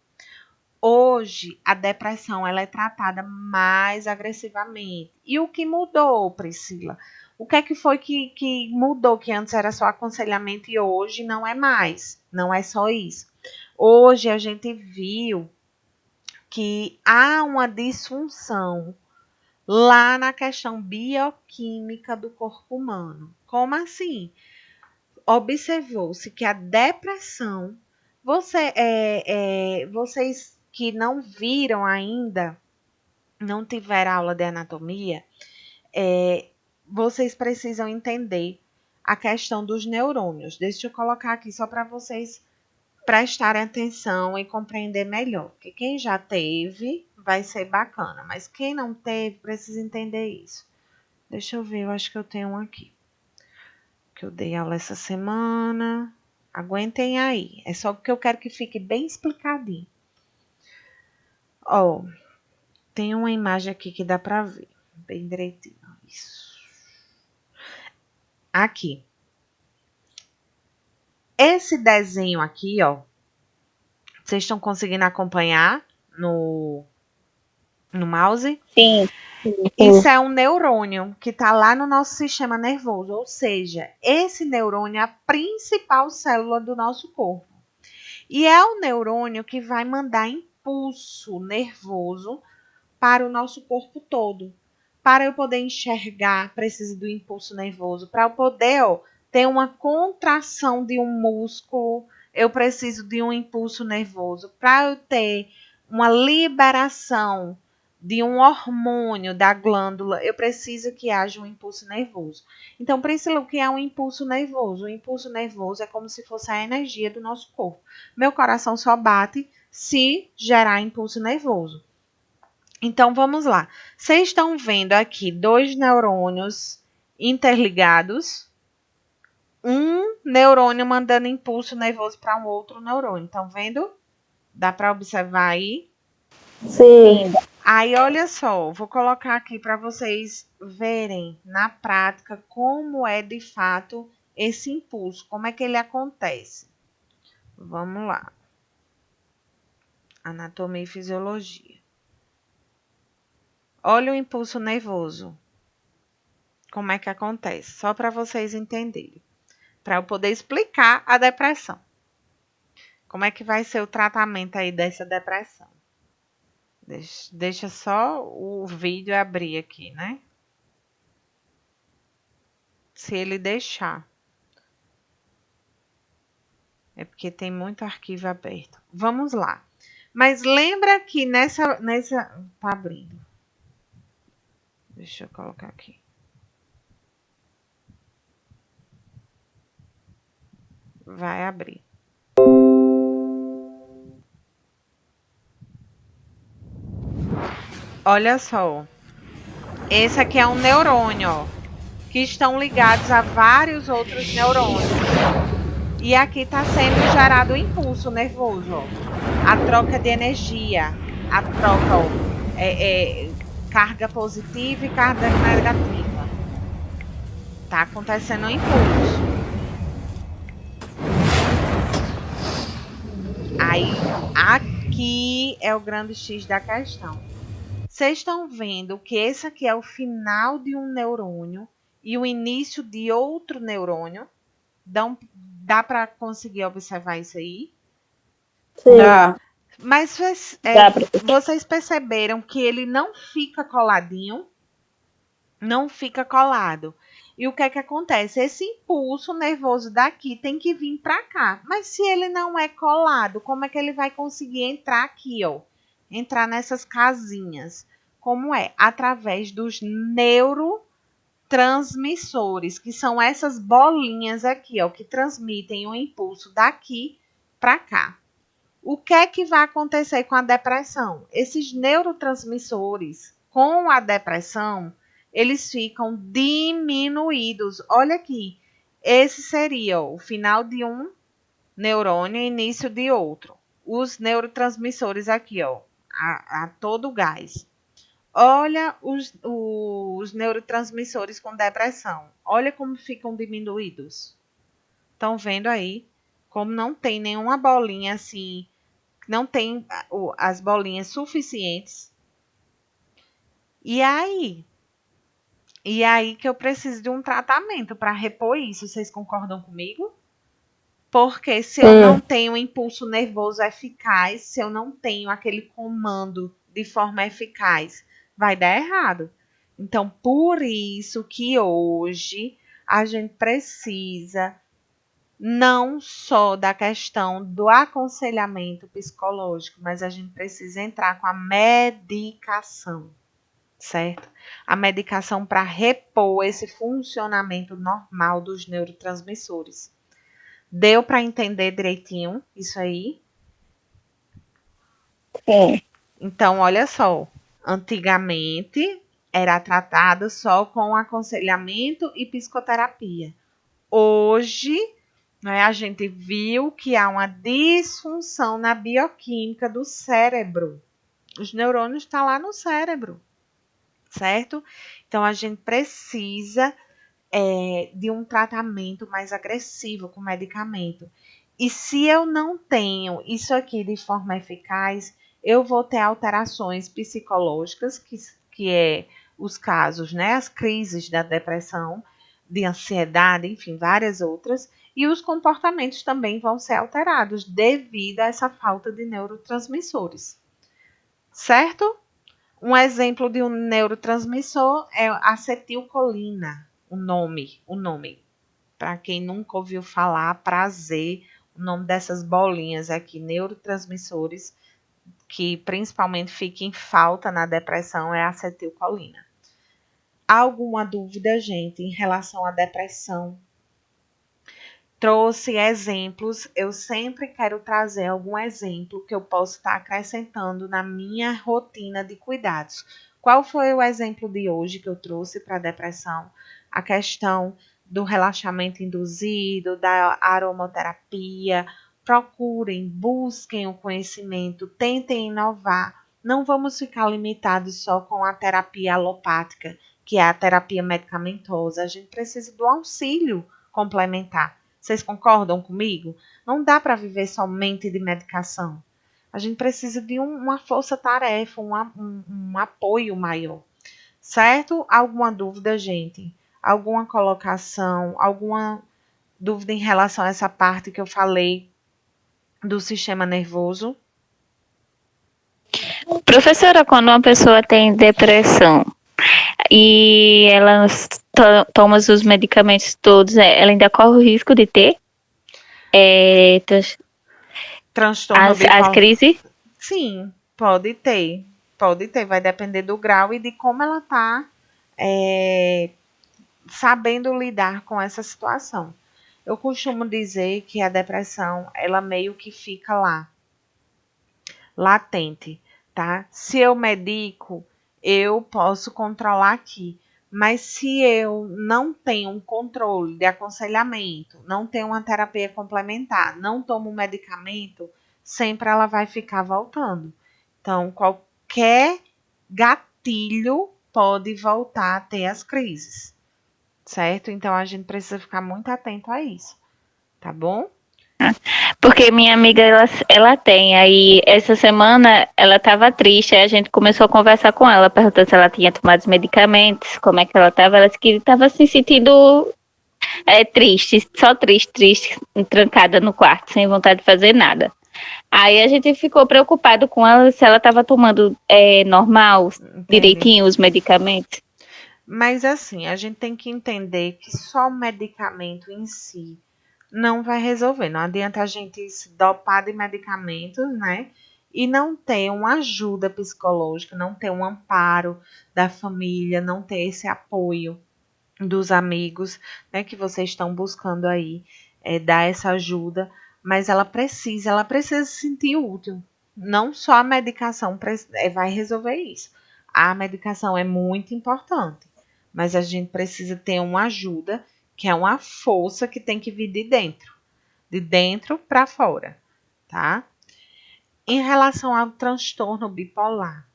Hoje, a depressão ela é tratada mais agressivamente. E o que mudou, Priscila? O que é que foi que mudou? Que antes era só aconselhamento e hoje não é mais. Não é só isso. Hoje a gente viu que há uma disfunção lá na questão bioquímica do corpo humano. Como assim? Observou-se que a depressão, vocês que não viram ainda, não tiver aula de anatomia, vocês precisam entender a questão dos neurônios. Deixa eu colocar aqui só para vocês prestarem atenção e compreender melhor. Porque quem já teve vai ser bacana, mas quem não teve precisa entender isso. Deixa eu ver, eu acho que eu tenho um aqui. Que eu dei aula essa semana. Aguentem aí. É só porque eu quero que fique bem explicadinho. Ó, tem uma imagem aqui que dá para ver. Bem direitinho. Isso. Aqui. Esse desenho aqui, ó. Vocês estão conseguindo acompanhar no mouse? Sim. Isso é um neurônio que está lá no nosso sistema nervoso. Ou seja, esse neurônio é a principal célula do nosso corpo. E é o neurônio que vai mandar impulso nervoso para o nosso corpo todo. Para eu poder enxergar, preciso do impulso nervoso. Para eu poder ter uma contração de um músculo, eu preciso de um impulso nervoso. Para eu ter uma liberação de um hormônio da glândula, eu preciso que haja um impulso nervoso. Então, Priscila, o que é um impulso nervoso? O impulso nervoso é como se fosse a energia do nosso corpo. Meu coração só bate se gerar impulso nervoso. Então, vamos lá. Vocês estão vendo aqui 2 neurônios interligados. Um neurônio mandando impulso nervoso para um outro neurônio. Estão vendo? Dá para observar aí? Sim. Aí, olha só, vou colocar aqui para vocês verem na prática como é de fato esse impulso, como é que ele acontece. Vamos lá. Anatomia e fisiologia. Olha o impulso nervoso. Como é que acontece? Só para vocês entenderem. Para eu poder explicar a depressão. Como é que vai ser o tratamento aí dessa depressão? Deixa só o vídeo abrir aqui, né? Se ele deixar. É porque tem muito arquivo aberto. Vamos lá. Mas lembra que nessa... Tá abrindo. Deixa eu colocar aqui. Vai abrir. Olha só. Esse aqui é um neurônio, ó, que estão ligados a vários outros neurônios. E aqui está sendo gerado o impulso nervoso, ó. A troca de energia, a troca, ó, carga positiva e carga negativa. Tá acontecendo um impulso. Aí, aqui é o grande X da questão. Vocês estão vendo que esse aqui é o final de um neurônio e o início de outro neurônio. Dá para conseguir observar isso aí? Sim. Dá. Mas vocês perceberam que ele não fica coladinho? Não fica colado. E o que é que acontece? Esse impulso nervoso daqui tem que vir para cá. Mas se ele não é colado, como é que ele vai conseguir entrar aqui, ó? Entrar nessas casinhas. Como é? Através dos neurotransmissores, que são essas bolinhas aqui, ó, que transmitem o impulso daqui para cá. O que é que vai acontecer com a depressão? Esses neurotransmissores, com a depressão, eles ficam diminuídos. Olha aqui, esse seria o final de um neurônio e início de outro. Os neurotransmissores aqui, ó, a todo gás. Olha os neurotransmissores com depressão. Olha como ficam diminuídos. Estão vendo aí? Como não tem nenhuma bolinha assim, não tem as bolinhas suficientes. E aí que eu preciso de um tratamento para repor isso. Vocês concordam comigo? Porque se eu não tenho impulso nervoso eficaz, se eu não tenho aquele comando de forma eficaz, vai dar errado. Então, por isso que hoje a gente precisa não só da questão do aconselhamento psicológico, mas a gente precisa entrar com a medicação. certo? A medicação para repor esse funcionamento normal dos neurotransmissores. Deu para entender direitinho isso aí? Sim. Então, olha só, antigamente era tratado só com aconselhamento e psicoterapia. Hoje, né, a gente viu que há uma disfunção na bioquímica do cérebro. Os neurônios estão lá no cérebro, certo? Então, a gente precisa de um tratamento mais agressivo com medicamento. E se eu não tenho isso aqui de forma eficaz, eu vou ter alterações psicológicas, que é os casos, né, as crises da depressão, de ansiedade, enfim, várias outras, e os comportamentos também vão ser alterados devido a essa falta de neurotransmissores, certo? Um exemplo de um neurotransmissor é a acetilcolina, o nome. Para quem nunca ouviu falar, prazer, o nome dessas bolinhas aqui, neurotransmissores, que principalmente fica em falta na depressão, é a acetilcolina. Alguma dúvida, gente, em relação à depressão? Trouxe exemplos, eu sempre quero trazer algum exemplo que eu possa estar acrescentando na minha rotina de cuidados. Qual foi o exemplo de hoje que eu trouxe para a depressão? A questão do relaxamento induzido, da aromaterapia. Procurem, busquem o conhecimento, tentem inovar. Não vamos ficar limitados só com a terapia alopática, que é a terapia medicamentosa. A gente precisa do auxílio complementar. Vocês concordam comigo? Não dá para viver somente de medicação. A gente precisa de uma força-tarefa, um apoio maior. Certo? Alguma dúvida, gente? Alguma colocação? Alguma dúvida em relação a essa parte que eu falei do sistema nervoso? Professora, quando uma pessoa tem depressão e ela toma os medicamentos todos, ela ainda corre o risco de ter transtorno as bipolar? crises? Sim, pode ter. Pode ter, vai depender do grau e de como ela está sabendo lidar com essa situação. Eu costumo dizer que a depressão, ela meio que fica lá, latente, tá? Se eu medico, eu posso controlar aqui. Mas se eu não tenho um controle de aconselhamento, não tenho uma terapia complementar, não tomo medicamento, sempre ela vai ficar voltando. Então, qualquer gatilho pode voltar a ter as crises, certo? Então, a gente precisa ficar muito atento a isso, tá bom? Porque minha amiga, ela tem. Aí, essa semana, ela estava triste. Aí a gente começou a conversar com ela, perguntando se ela tinha tomado os medicamentos, como é que ela estava. Ela disse que estava se sentindo triste, só triste, trancada no quarto, sem vontade de fazer nada. Aí a gente ficou preocupado com ela, se ela estava tomando normal, Entendi. direitinho, os medicamentos. Mas assim, a gente tem que entender que só o medicamento em si não vai resolver. Não adianta a gente se dopar de medicamentos, né? E não ter uma ajuda psicológica, não ter um amparo da família, não ter esse apoio dos amigos, né? Que vocês estão buscando aí, dar essa ajuda. Mas ela precisa se sentir útil. Não só a medicação vai resolver isso. A medicação é muito importante, mas a gente precisa ter uma ajuda, que é uma força que tem que vir de dentro para fora, tá? Em relação ao transtorno bipolar,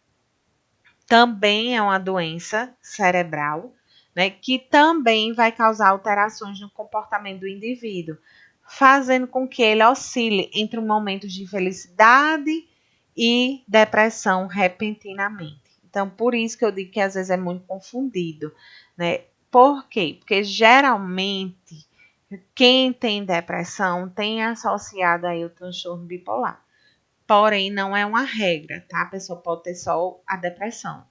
também é uma doença cerebral, né, que também vai causar alterações no comportamento do indivíduo, fazendo com que ele oscile entre momentos de felicidade e depressão repentinamente. Então, por isso que eu digo que às vezes é muito confundido, né? Por quê? Porque geralmente quem tem depressão tem associado aí o transtorno bipolar. Porém, não é uma regra, tá? A pessoa pode ter só a depressão.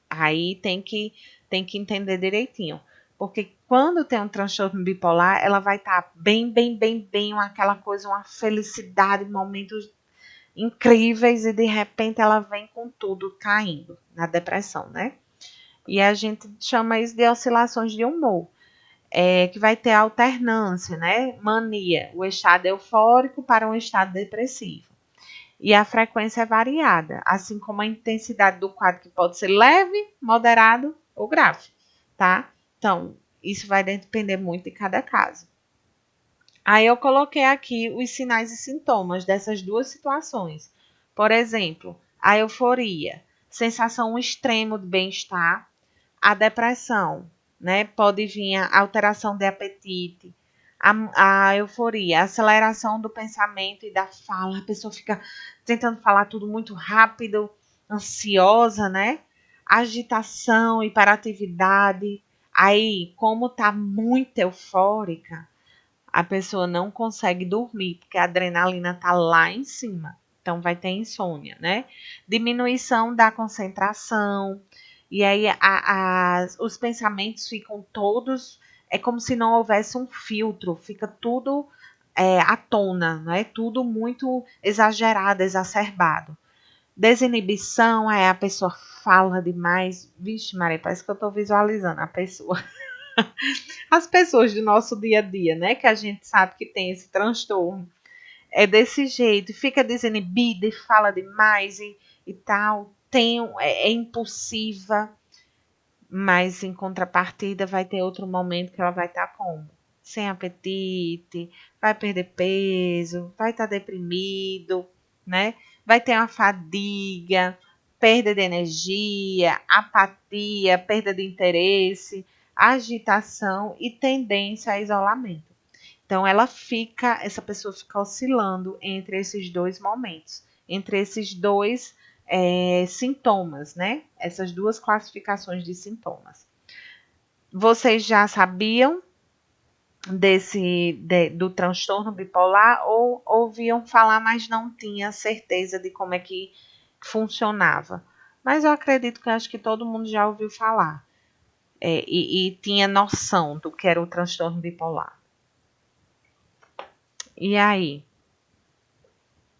Aí tem que entender direitinho. Porque quando tem um transtorno bipolar, ela vai estar bem, aquela coisa, uma felicidade, momentos incríveis, e de repente ela vem com tudo caindo na depressão, né? E a gente chama isso de oscilações de humor. Que vai ter alternância, né? Mania, o estado eufórico para um estado depressivo. E a frequência é variada, assim como a intensidade do quadro, que pode ser leve, moderado ou grave, tá? Então, isso vai depender muito de cada caso. Aí eu coloquei aqui os sinais e sintomas dessas duas situações. Por exemplo, a euforia, sensação extrema de bem-estar. A depressão, né? Pode vir a alteração de apetite, a euforia, a aceleração do pensamento e da fala. A pessoa fica tentando falar tudo muito rápido, ansiosa, né? Agitação, hiperatividade. Aí, como tá muito eufórica, a pessoa não consegue dormir, porque a adrenalina tá lá em cima. Então, vai ter insônia, né? Diminuição da concentração. E aí, os pensamentos ficam todos... É como se não houvesse um filtro. Fica tudo à tona, né? Tudo muito exagerado, exacerbado. Desinibição, a pessoa fala demais. Vixe, Maria, parece que eu tô visualizando a pessoa. As pessoas do nosso dia a dia, né? Que a gente sabe que tem esse transtorno. É desse jeito, fica desinibida e fala demais e tal. É impulsiva, mas em contrapartida vai ter outro momento que ela vai estar como? Sem apetite, vai perder peso, vai estar deprimido, né? Vai ter uma fadiga, perda de energia, apatia, perda de interesse, agitação e tendência a isolamento. Então essa pessoa fica oscilando entre esses dois momentos, entre esses dois sintomas, né? Essas duas classificações de sintomas. Vocês já sabiam do transtorno bipolar ou ouviam falar, mas não tinha certeza de como é que funcionava? Mas eu acredito que acho que todo mundo já ouviu falar e tinha noção do que era o transtorno bipolar. E aí?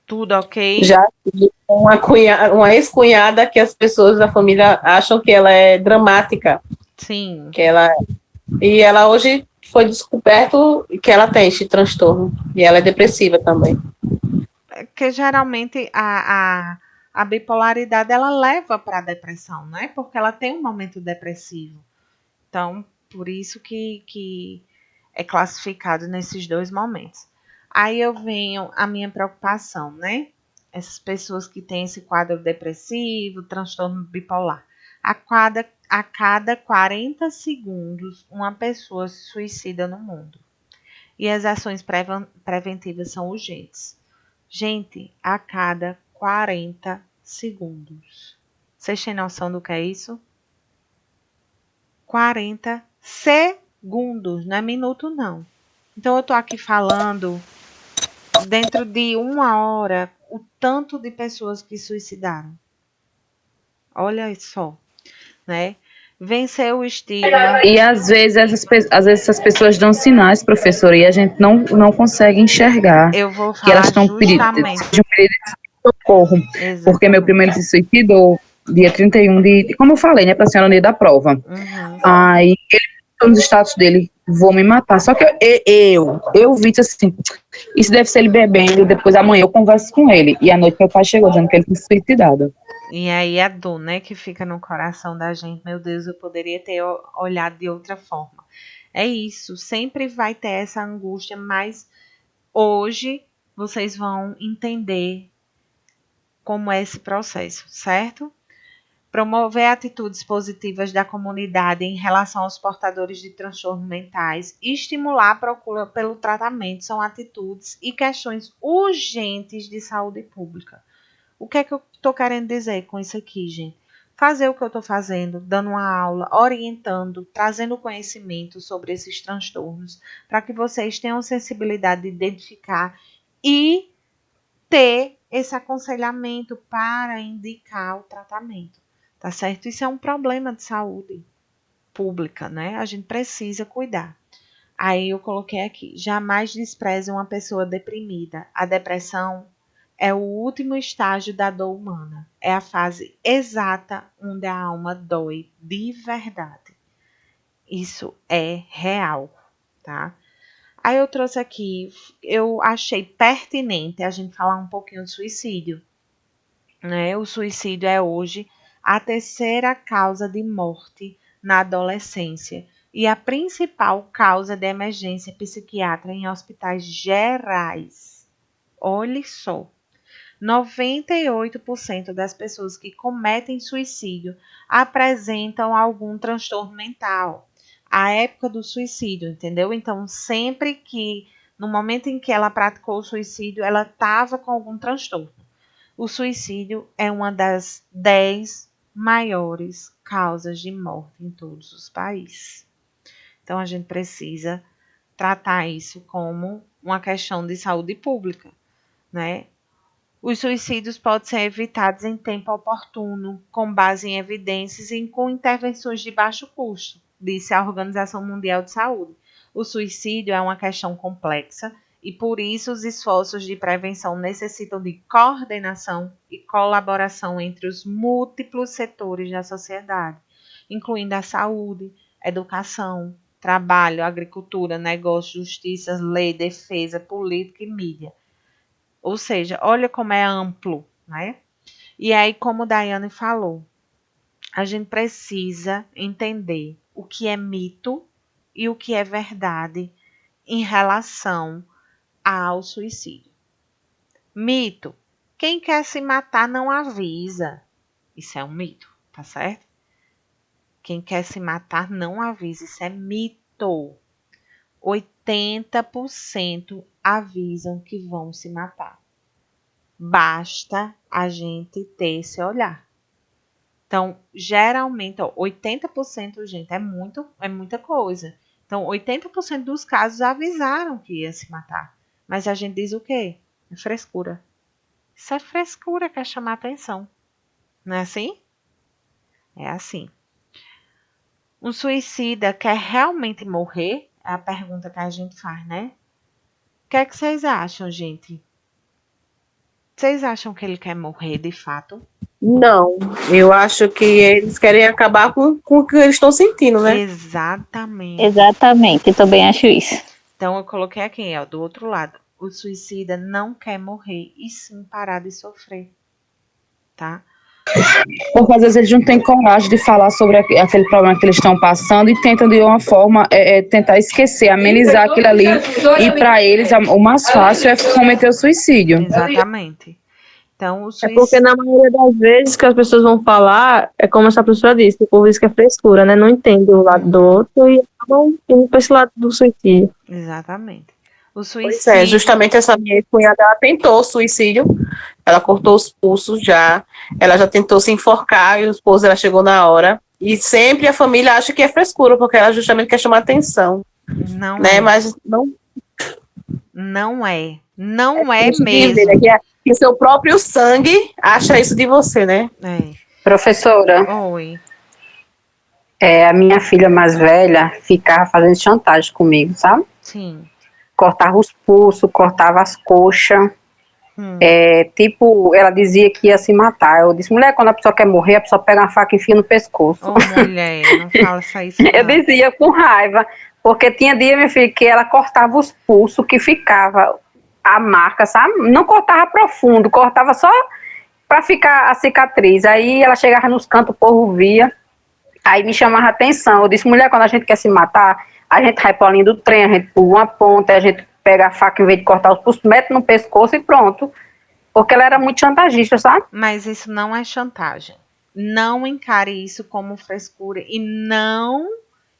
Tudo ok? Já tive uma ex-cunhada que as pessoas da família acham que ela é dramática. Sim. E ela hoje foi descoberto que ela tem esse transtorno. E ela é depressiva também. Que geralmente a bipolaridade ela leva para a depressão, né? Porque ela tem um momento depressivo. Então, por isso que é classificado nesses dois momentos. Aí eu venho a minha preocupação, né? Essas pessoas que têm esse quadro depressivo, transtorno bipolar. A cada 40 segundos, uma pessoa se suicida no mundo. E as ações preventivas são urgentes. Gente, a cada 40 segundos. Vocês têm noção do que é isso? 40 segundos, não é minuto não. Então eu tô aqui falando dentro de 1 hora o tanto de pessoas que suicidaram. Olha só, né? Vencer o estigma. E às vezes essas pessoas dão sinais, professora, e a gente não consegue enxergar Eu vou que elas falar estão pedindo justamente. socorro. Exatamente. Porque meu primeiro se suicidou dia 31 como eu falei, né, pra senhora no dia da prova. Uhum. Aí ele postou nos status dele, vou me matar. Só que eu vi assim, isso deve ser ele bebendo, depois amanhã eu converso com ele. E à noite meu pai chegou dizendo que ele tinha se suicidado. E aí a dor, né, que fica no coração da gente. Meu Deus, eu poderia ter olhado de outra forma. É isso, sempre vai ter essa angústia, mas hoje vocês vão entender como é esse processo, certo? Promover atitudes positivas da comunidade em relação aos portadores de transtornos mentais e estimular a procura pelo tratamento são atitudes e questões urgentes de saúde pública. O que é que eu estou querendo dizer com isso aqui, gente? Fazer o que eu estou fazendo, dando uma aula, orientando, trazendo conhecimento sobre esses transtornos, para que vocês tenham sensibilidade de identificar e ter esse aconselhamento para indicar o tratamento, tá certo? Isso é um problema de saúde pública, né? A gente precisa cuidar. Aí eu coloquei aqui, jamais despreze uma pessoa deprimida. A depressão é o último estágio da dor humana. É a fase exata onde a alma dói de verdade. Isso é real, tá? Aí eu trouxe aqui, eu achei pertinente a gente falar um pouquinho de suicídio, né? O suicídio é hoje a terceira causa de morte na adolescência e a principal causa de emergência psiquiátrica em hospitais gerais. Olhe só. 98% das pessoas que cometem suicídio apresentam algum transtorno mental. A época do suicídio, entendeu? Então, sempre que, no momento em que ela praticou o suicídio, ela estava com algum transtorno. O suicídio é uma das 10 maiores causas de morte em todos os países. Então, a gente precisa tratar isso como uma questão de saúde pública, né? Os suicídios podem ser evitados em tempo oportuno, com base em evidências e com intervenções de baixo custo, disse a Organização Mundial de Saúde. O suicídio é uma questão complexa e, por isso, os esforços de prevenção necessitam de coordenação e colaboração entre os múltiplos setores da sociedade, incluindo a saúde, educação, trabalho, agricultura, negócio, justiça, lei, defesa, política e mídia. Ou seja, olha como é amplo, né? E aí, como Daiane falou, a gente precisa entender o que é mito e o que é verdade em relação ao suicídio. Mito. Quem quer se matar não avisa. Isso é um mito, tá certo? Quem quer se matar não avisa. Isso é mito. 80% avisam que vão se matar. Basta a gente ter esse olhar. Então, geralmente, 80%, gente, é muita coisa. Então, 80% dos casos avisaram que ia se matar. Mas a gente diz o quê? É frescura. Isso é frescura, quer chamar atenção. Não é assim? É assim. Um suicida quer realmente morrer? É a pergunta que a gente faz, né? O que é que vocês acham, gente? Vocês acham que ele quer morrer de fato? Não, eu acho que eles querem acabar com o que eles estão sentindo, né? Exatamente. Exatamente, eu também acho isso. Então eu coloquei aqui, ó, do outro lado. O suicida não quer morrer e sim parar de sofrer, tá? Porque às vezes eles não têm coragem de falar sobre aquele problema que eles estão passando e tentam de uma forma tentar esquecer, amenizar aquilo ali. E para eles o mais fácil é cometer o suicídio. Exatamente. Então o É porque suicídio. na maioria das vezes que as pessoas vão falar, é como essa professora disse, o povo diz que é frescura, né? Não entende o lado do outro e acabam indo para esse lado do suicídio. Exatamente. O Pois suicídio. é, justamente essa minha cunhada, ela tentou suicídio, ela cortou os pulsos já, ela já tentou se enforcar e o esposo dela chegou na hora. E sempre a família acha que é frescura, porque ela justamente quer chamar atenção, Não né? é. Mas não Não é. Não é isso mesmo. dizer, né? Que seu próprio sangue acha isso de você, né? É. Professora, Oi. a minha filha mais velha ficava fazendo chantagem comigo, sabe? Sim. Cortava os pulsos, cortava as coxas. Tipo, ela dizia que ia se matar. Eu disse, mulher, quando a pessoa quer morrer, a pessoa pega uma faca e enfia no pescoço. Ô, mulher, não fala isso não. Eu dizia com raiva, porque tinha dia, minha filha, que ela cortava os pulsos, que ficava a marca, sabe? Não cortava profundo, cortava só para ficar a cicatriz. Aí ela chegava nos cantos, o povo via, aí me chamava a atenção. Eu disse, mulher, quando a gente quer se matar, a gente vai para a linha do trem, a gente pula uma ponta, a gente pega a faca, em vez de cortar os pulsos, mete no pescoço e pronto. Porque ela era muito chantagista, sabe? Mas isso não é chantagem. Não encare isso como frescura e não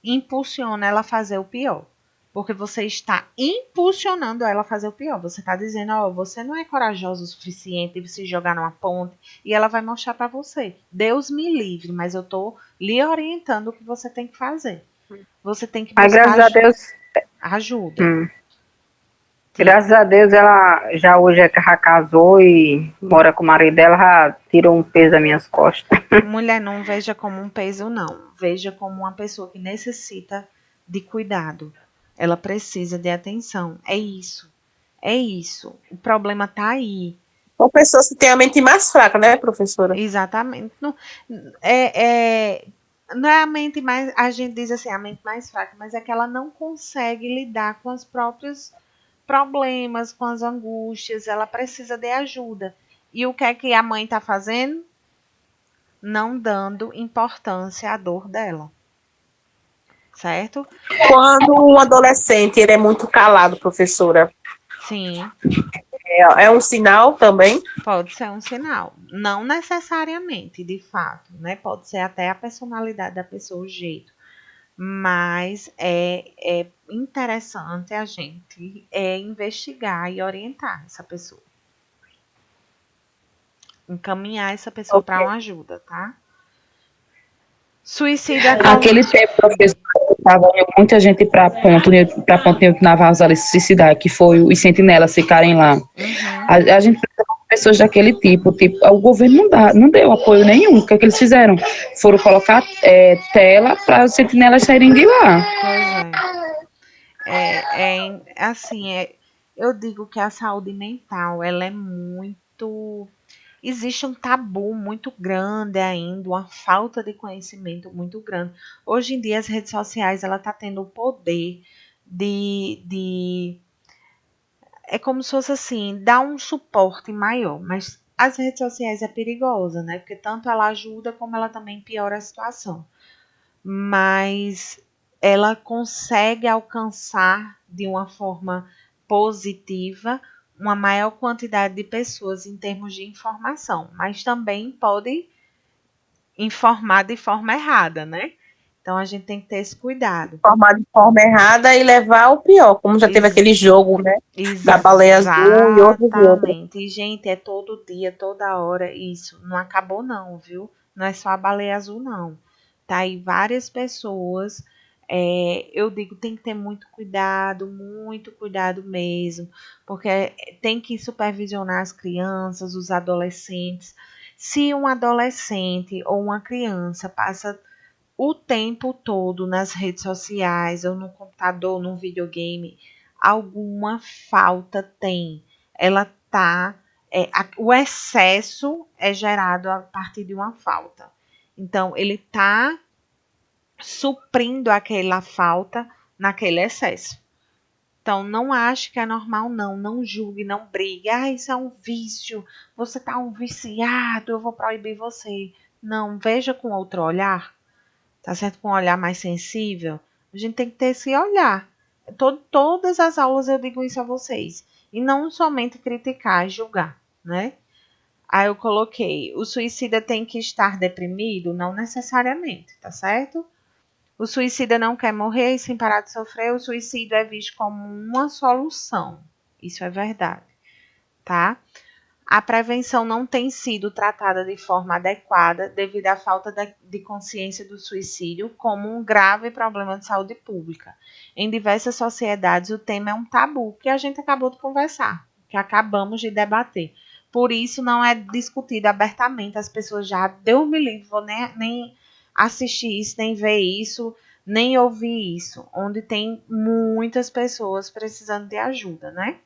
impulsiona ela a fazer o pior. Porque você está impulsionando ela a fazer o pior. Você está dizendo, ó, você não é corajoso o suficiente de se jogar numa ponte e ela vai mostrar para você. Deus me livre, mas eu tô lhe orientando o que você tem que fazer. Você tem que Mas buscar graças a Deus, ajuda. graças a Deus ela já hoje já casou e mora com o marido dela, já tirou um peso das minhas costas. Mulher, não veja como um peso, não. Veja como uma pessoa que necessita de cuidado. Ela precisa de atenção. É isso. É isso. O problema tá aí. São pessoas que têm a mente mais fraca, né, professora? Exatamente. Não é, não é a mente mais, a gente diz assim, a mente mais fraca, mas é que ela não consegue lidar com os próprios problemas, com as angústias, ela precisa de ajuda. E o que é que a mãe está fazendo? Não dando importância à dor dela. Certo? Quando um adolescente ele é muito calado, professora, Sim, é um sinal também? pode ser um sinal. Não necessariamente, de fato, né? Pode ser até a personalidade da pessoa, o jeito. Mas é interessante a gente investigar e orientar essa pessoa. Encaminhar essa pessoa para uma ajuda, tá? Suicídio é Aquele tempo, professor, estava muita gente para ponto Newton Navarro ali se suicidar, que foi os sentinelas ficarem lá. Uhum. A gente precisa de pessoas daquele tipo, o governo não deu apoio nenhum. O que é que eles fizeram? Foram colocar tela para os sentinelas saírem de lá. Pois assim, eu digo que a saúde mental, ela é muito. Existe um tabu muito grande ainda, uma falta de conhecimento muito grande. Hoje em dia, as redes sociais, ela está tendo o poder de. É como se fosse assim, dar um suporte maior, mas as redes sociais é perigosa, né? Porque tanto ela ajuda como ela também piora a situação. Mas ela consegue alcançar de uma forma positiva uma maior quantidade de pessoas em termos de informação, mas também pode informar de forma errada, né? Então a gente tem que ter esse cuidado. Formar de forma errada e levar ao pior, como já teve aquele jogo, né? Da baleia azul e outros e outros. Exatamente. E, gente, é todo dia, toda hora isso. Não acabou não, viu? Não é só a baleia azul, não. Tá aí várias pessoas. Eu digo, tem que ter muito cuidado mesmo, porque tem que supervisionar as crianças, os adolescentes. Se um adolescente ou uma criança passa o tempo todo nas redes sociais ou no computador, no videogame, alguma falta tem. Ela tá. O excesso é gerado a partir de uma falta. Então, ele está suprindo aquela falta naquele excesso. Então, não ache que é normal, não. Não julgue, não brigue. Ah, isso é um vício. Você tá um viciado, eu vou proibir você. Não, veja com outro olhar. Tá certo? Com um olhar mais sensível. A gente tem que ter esse olhar. Todas as aulas eu digo isso a vocês. E não somente criticar e julgar, né? Aí eu coloquei, o suicida tem que estar deprimido? Não necessariamente, tá certo? O suicida não quer morrer e sem parar de sofrer, o suicídio é visto como uma solução. Isso é verdade, tá? A prevenção não tem sido tratada de forma adequada devido à falta de consciência do suicídio como um grave problema de saúde pública. Em diversas sociedades, o tema é um tabu, que a gente acabou de conversar, que acabamos de debater. Por isso, não é discutido abertamente. As pessoas já, Deus me livre, vou nem assistir isso, nem ver isso, nem ouvir isso, onde tem muitas pessoas precisando de ajuda, né?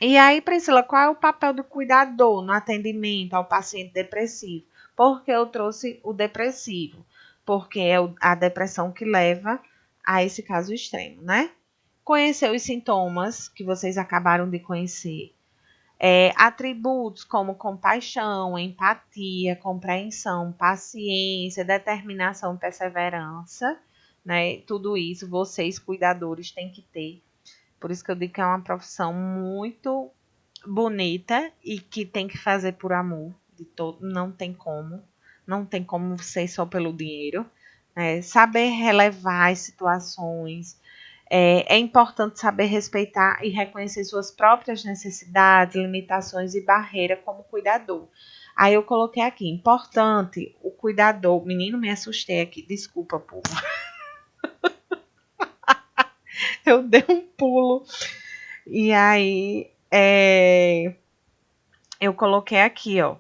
E aí, Priscila, qual é o papel do cuidador no atendimento ao paciente depressivo? Por que eu trouxe o depressivo? Porque é a depressão que leva a esse caso extremo, né? Conhecer os sintomas que vocês acabaram de conhecer. Atributos como compaixão, empatia, compreensão, paciência, determinação, perseverança, né? Tudo isso vocês, cuidadores, têm que ter. Por isso que eu digo que é uma profissão muito bonita e que tem que fazer por amor. Não tem como. Não tem como ser só pelo dinheiro. Saber relevar as situações. É importante saber respeitar e reconhecer suas próprias necessidades, limitações e barreiras como cuidador. Aí eu coloquei aqui, importante, o cuidador. Menino, me assustei aqui. Desculpa, povo. Eu dei um pulo. E aí, eu coloquei aqui, ó.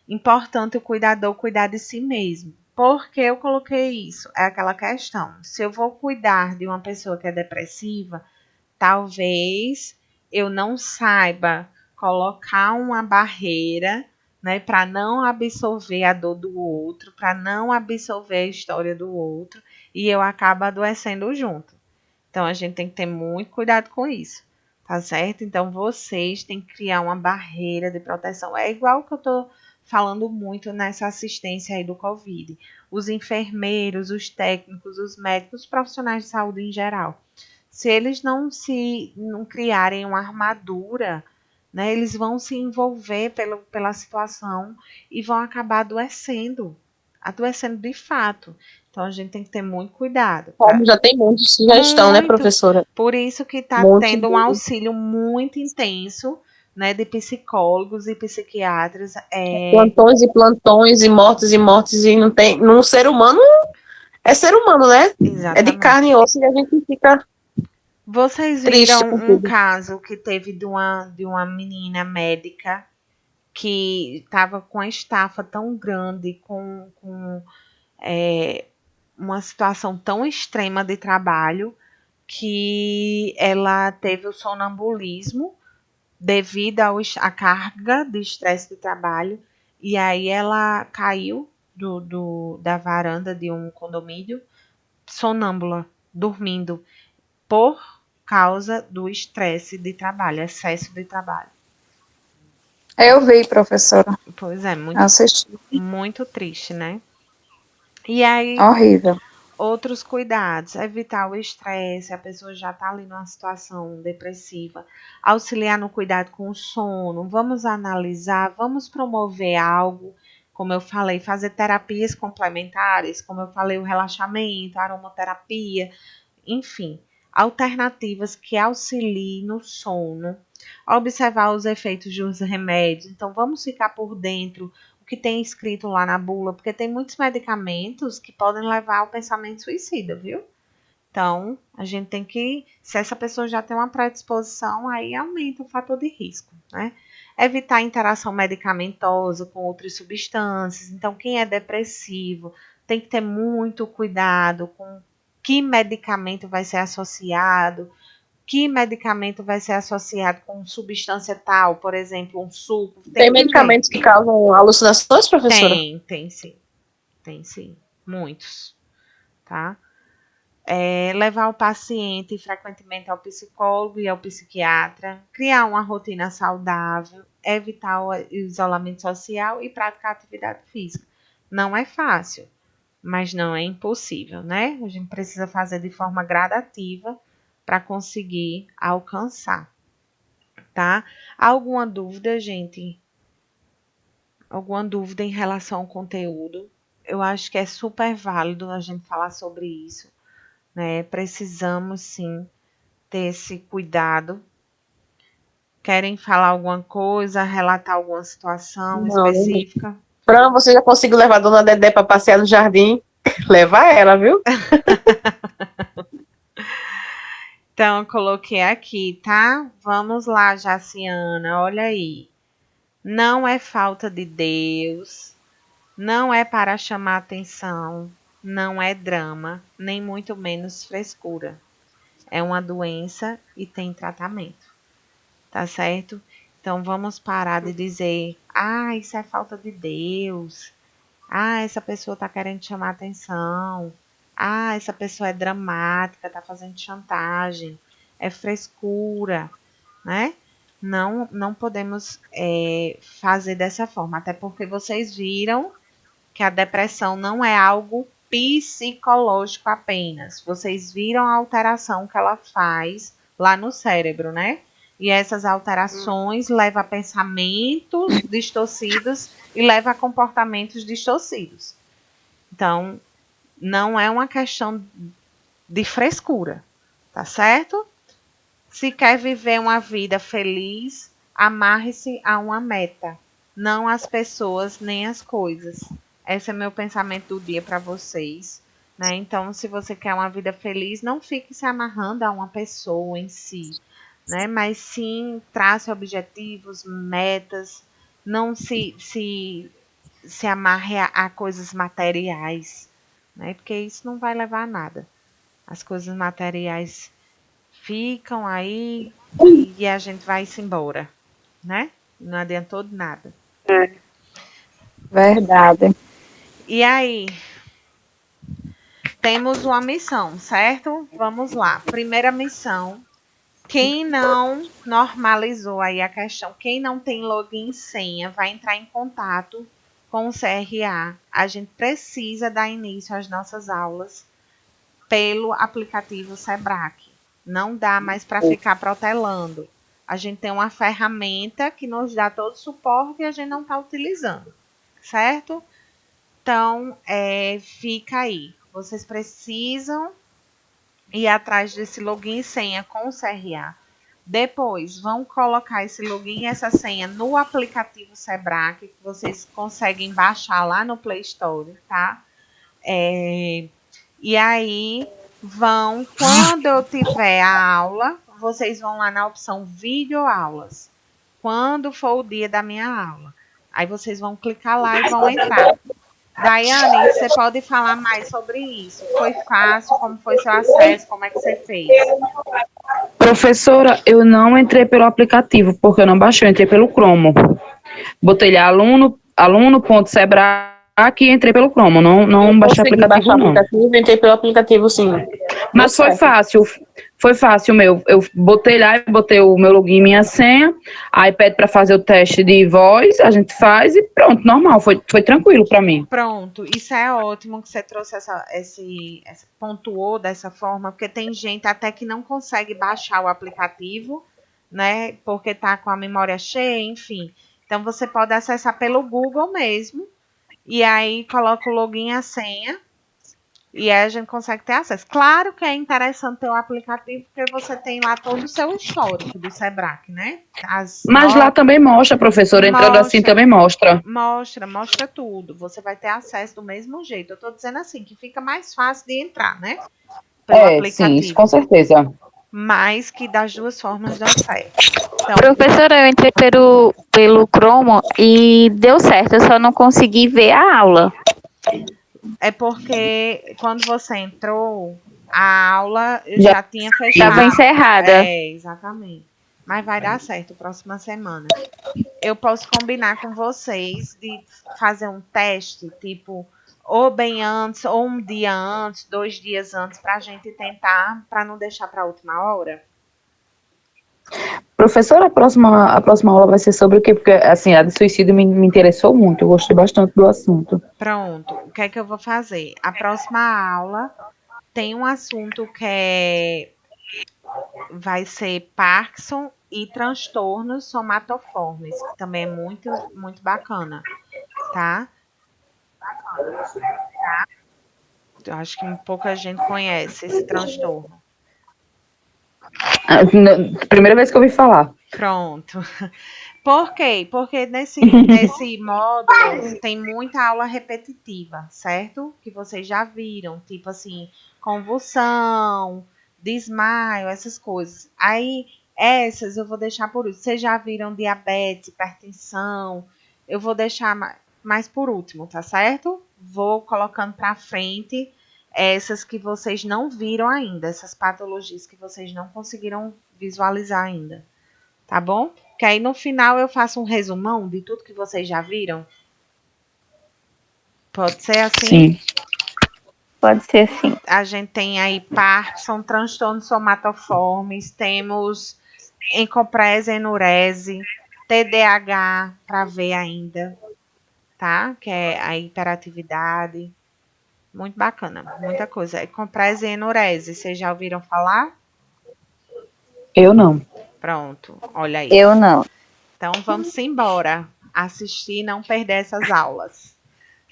Importante o cuidador cuidar de si mesmo. Por que eu coloquei isso? É aquela questão. Se eu vou cuidar de uma pessoa que é depressiva, talvez eu não saiba colocar uma barreira, né, para não absorver a dor do outro, para não absorver a história do outro, e eu acabo adoecendo junto. Então a gente tem que ter muito cuidado com isso, tá certo? Então vocês têm que criar uma barreira de proteção. É igual que eu tô falando muito nessa assistência aí do Covid. Os enfermeiros, os técnicos, os médicos, os profissionais de saúde em geral. Se eles não criarem uma armadura, né, eles vão se envolver pela situação e vão acabar adoecendo de fato. Então a gente tem que ter muito cuidado. Como já tem muita sugestão, né, Muito. professora? Por isso que está Muito tendo um bom. auxílio muito intenso, né, de psicólogos e psiquiatras. Plantões e mortes, e não tem. Num ser humano é ser humano, né? É de Exatamente. carne e osso e a gente fica. Vocês Triste viram com um tudo. caso que teve de uma menina médica que estava com a estafa tão grande, com uma situação tão extrema de trabalho, que ela teve o sonambulismo devido à carga de estresse de trabalho, e aí ela caiu da varanda de um condomínio, sonâmbula, dormindo, por causa do estresse de trabalho, excesso de trabalho. Eu vi, professora. Pois é, Assisti. muito triste, né? E aí, Horrível. outros cuidados, evitar o estresse, a pessoa já está ali numa situação depressiva, auxiliar no cuidado com o sono, vamos analisar, vamos promover algo, como eu falei, fazer terapias complementares, como eu falei, o relaxamento, a aromaterapia, enfim, alternativas que auxiliem no sono, observar os efeitos dos remédios, então vamos ficar por dentro o que tem escrito lá na bula, porque tem muitos medicamentos que podem levar ao pensamento suicida, viu? Então, a gente tem que, se essa pessoa já tem uma predisposição, aí aumenta o fator de risco, né? Evitar interação medicamentosa com outras substâncias. Então, quem é depressivo tem que ter muito cuidado com que medicamento vai ser associado, que medicamento vai ser associado com substância tal, por exemplo, um suco. Tem medicamentos que causam alucinações, professora? Tem sim. Tem sim. Muitos. Tá? Levar o paciente frequentemente ao psicólogo e ao psiquiatra, criar uma rotina saudável, evitar o isolamento social e praticar atividade física. Não é fácil, mas não é impossível, né? A gente precisa fazer de forma gradativa para conseguir alcançar, tá? Alguma dúvida, gente? Alguma dúvida em relação ao conteúdo? Eu acho que é super válido a gente falar sobre isso, né? Precisamos sim ter esse cuidado. Querem falar alguma coisa, relatar alguma situação específica? Fran, você já conseguiu levar a dona Dedé para passear no jardim? Leva ela, viu? Então, eu coloquei aqui, tá? Vamos lá, Jaciana, olha aí. Não é falta de Deus, não é para chamar atenção, não é drama, nem muito menos frescura. É uma doença e tem tratamento, tá certo? Então, vamos parar de dizer, isso é falta de Deus. Essa pessoa tá querendo chamar atenção. Essa pessoa é dramática, tá fazendo chantagem. É frescura, né? Não podemos fazer dessa forma. Até porque vocês viram que a depressão não é algo psicológico apenas. Vocês viram a alteração que ela faz lá no cérebro, né? E essas alterações levam a pensamentos distorcidos e levam a comportamentos distorcidos. Então, não é uma questão de frescura, tá certo? Se quer viver uma vida feliz, amarre-se a uma meta, não as pessoas nem as coisas. Esse é meu pensamento do dia para vocês, né? Então, se você quer uma vida feliz, não fique se amarrando a uma pessoa em si, né? Mas sim trace objetivos, metas, não se amarre a coisas materiais, né? Porque isso não vai levar a nada. As coisas materiais ficam aí e a gente vai se embora, né? Não adiantou de nada. Verdade. E aí, temos uma missão, certo? Vamos lá. Primeira missão. Quem não normalizou aí a questão, quem não tem login e senha, vai entrar em contato com o CRA. A gente precisa dar início às nossas aulas pelo aplicativo Sebrae. Não dá mais para ficar protelando. A gente tem uma ferramenta que nos dá todo o suporte e a gente não está utilizando, certo? Então, fica aí. Vocês precisam ir atrás desse login e senha com o CRA. Depois, vão colocar esse login e essa senha no aplicativo Sebrae, que vocês conseguem baixar lá no Play Store, tá? E aí, quando eu tiver a aula, vocês vão lá na opção videoaulas. Quando for o dia da minha aula. Aí vocês vão clicar lá e vão entrar. Daiane, você pode falar mais sobre isso? Foi fácil? Como foi seu acesso? Como é que você fez? Professora, eu não entrei pelo aplicativo, porque eu não baixei, eu entrei pelo Chrome. Botei lá aluno.sebrae e entrei pelo Chrome, não baixei o aplicativo, não. Entrei pelo aplicativo, sim. Mas foi fácil meu. Eu botei lá, botei o meu login e minha senha, aí pede para fazer o teste de voz, a gente faz e pronto, normal, foi tranquilo para mim. Pronto, isso é ótimo que você trouxe pontuou dessa forma, porque tem gente até que não consegue baixar o aplicativo, né, porque tá com a memória cheia, enfim. Então você pode acessar pelo Google mesmo, e aí coloca o login e a senha, e aí a gente consegue ter acesso. Claro que é interessante ter o aplicativo, porque você tem lá todo o seu histórico do Sebrae, né? Mas lá também mostra, professora, entrando assim também mostra. Mostra tudo. Você vai ter acesso do mesmo jeito. Eu tô dizendo assim, que fica mais fácil de entrar, né? Pelo aplicativo. Sim, isso com certeza. Mas que das duas formas dá certo. Então, Professora, eu entrei pelo Chrome e deu certo, eu só não consegui ver a aula. é porque quando você entrou, a aula já tinha fechado. Estava encerrada. Exatamente. Mas vai dar certo próxima semana. Eu posso combinar com vocês de fazer um teste, tipo, ou bem antes, ou um dia antes, 2 dias antes, para a gente tentar, para não deixar para a última hora. Professora, a próxima aula vai ser sobre o quê? Porque, assim, a de suicídio me interessou muito, eu gostei bastante do assunto. Pronto, o que é que eu vou fazer? A próxima aula tem um assunto que vai ser Parkinson e transtornos somatoformes, que também é muito, muito bacana, tá? Eu acho que pouca gente conhece esse transtorno. Primeira vez que eu ouvi falar. Pronto. Por quê? Porque nesse módulo tem muita aula repetitiva, certo? Que vocês já viram, tipo assim, convulsão, desmaio, essas coisas. Aí, essas eu vou deixar por último. Vocês já viram diabetes, hipertensão, eu vou deixar mais por último, tá certo? Vou colocando pra frente essas que vocês não viram ainda, essas patologias que vocês não conseguiram visualizar ainda, tá bom? Que aí no final eu faço um resumão de tudo que vocês já viram. Pode ser assim? Sim. Pode ser assim. A gente tem aí Parkinson, transtornos somatoformes, temos encomprese, enurese, TDAH para ver ainda, tá? Que é a hiperatividade. Muito bacana, muita coisa. Encomprese e enurese, vocês já ouviram falar? Eu não. Pronto, olha aí. Eu não. Então vamos embora. Assistir e não perder essas aulas.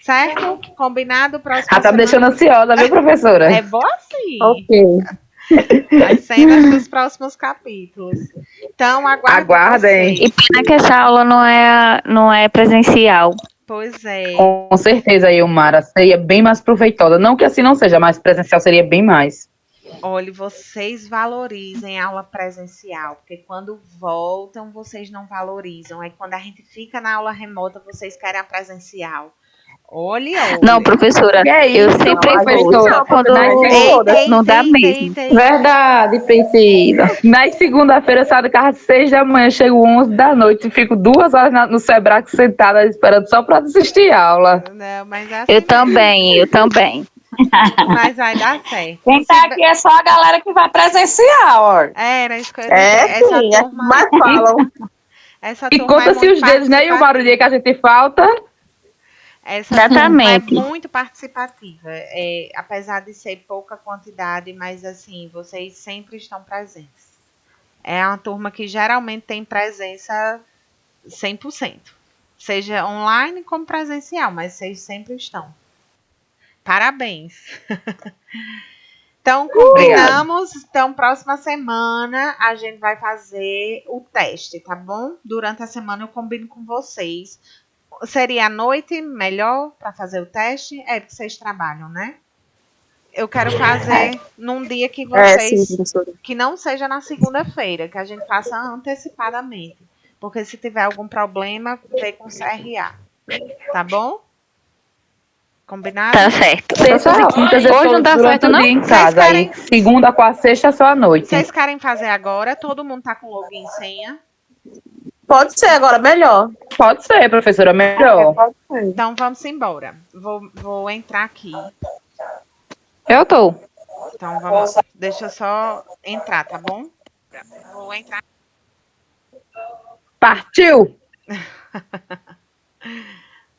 Certo? Combinado? Próxima Tá me semana. deixando ansiosa, viu, professora? É bom assim. Ok. As cenas dos próximos capítulos. Então, Aguardem. E pena que essa aula não é presencial. Pois é. Com certeza, Ilmara, seria bem mais proveitosa. Não que assim não seja, mas presencial seria bem mais. Olha, vocês valorizem a aula presencial, porque quando voltam, vocês não valorizam. Aí quando a gente fica na aula remota, vocês querem a presencial. Olhe. Não, professora, Que é eu isso, sempre vou, professora? só quando Nas segundas. não dá mesmo. Verdade, Priscila. Nas segunda-feira eu saio de casa às 6 da manhã, chego 11 da noite e fico 2 horas no Sebrae sentada esperando só para assistir aula. Não, mas é assim Eu mesmo. eu também. Mas vai dar certo. Quem tá aqui é só a galera que vai presencial, ó. Era isso que eu ia dizer. É, sim, é mais falam. Essa E turma é conta-se muito os dedos, né? E o barulho que a gente falta. Essa turma é Exatamente. muito participativa. Apesar de ser pouca quantidade, mas assim, vocês sempre estão presentes. É uma turma que geralmente tem presença 100%. Seja online como presencial, mas vocês sempre estão. Parabéns. Então, combinamos. Então, próxima semana a gente vai fazer o teste, tá bom? Durante a semana eu combino com vocês. Seria à noite melhor para fazer o teste? É porque vocês trabalham, né? Eu quero fazer num dia que vocês... Sim, professora. que não seja na segunda-feira, que a gente faça antecipadamente. Porque se tiver algum problema, vê com o CRA. Tá bom? Combinado? Tá certo. Terças e quintas eu Hoje tô não dá durante certo, o não? dia em Vocês casa. querem- Aí, segunda, quarta, sexta, só à noite. Vocês querem fazer agora? Todo mundo tá com login e senha? Pode ser agora, melhor. Pode ser, professora, melhor. Então vamos embora. Vou entrar aqui. Eu tô. Então vamos. Deixa eu só entrar, tá bom? Vou entrar. Partiu!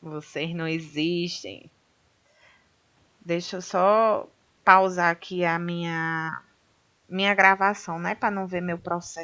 Vocês não existem. Deixa eu só pausar aqui a minha gravação, né? Para não ver meu processo.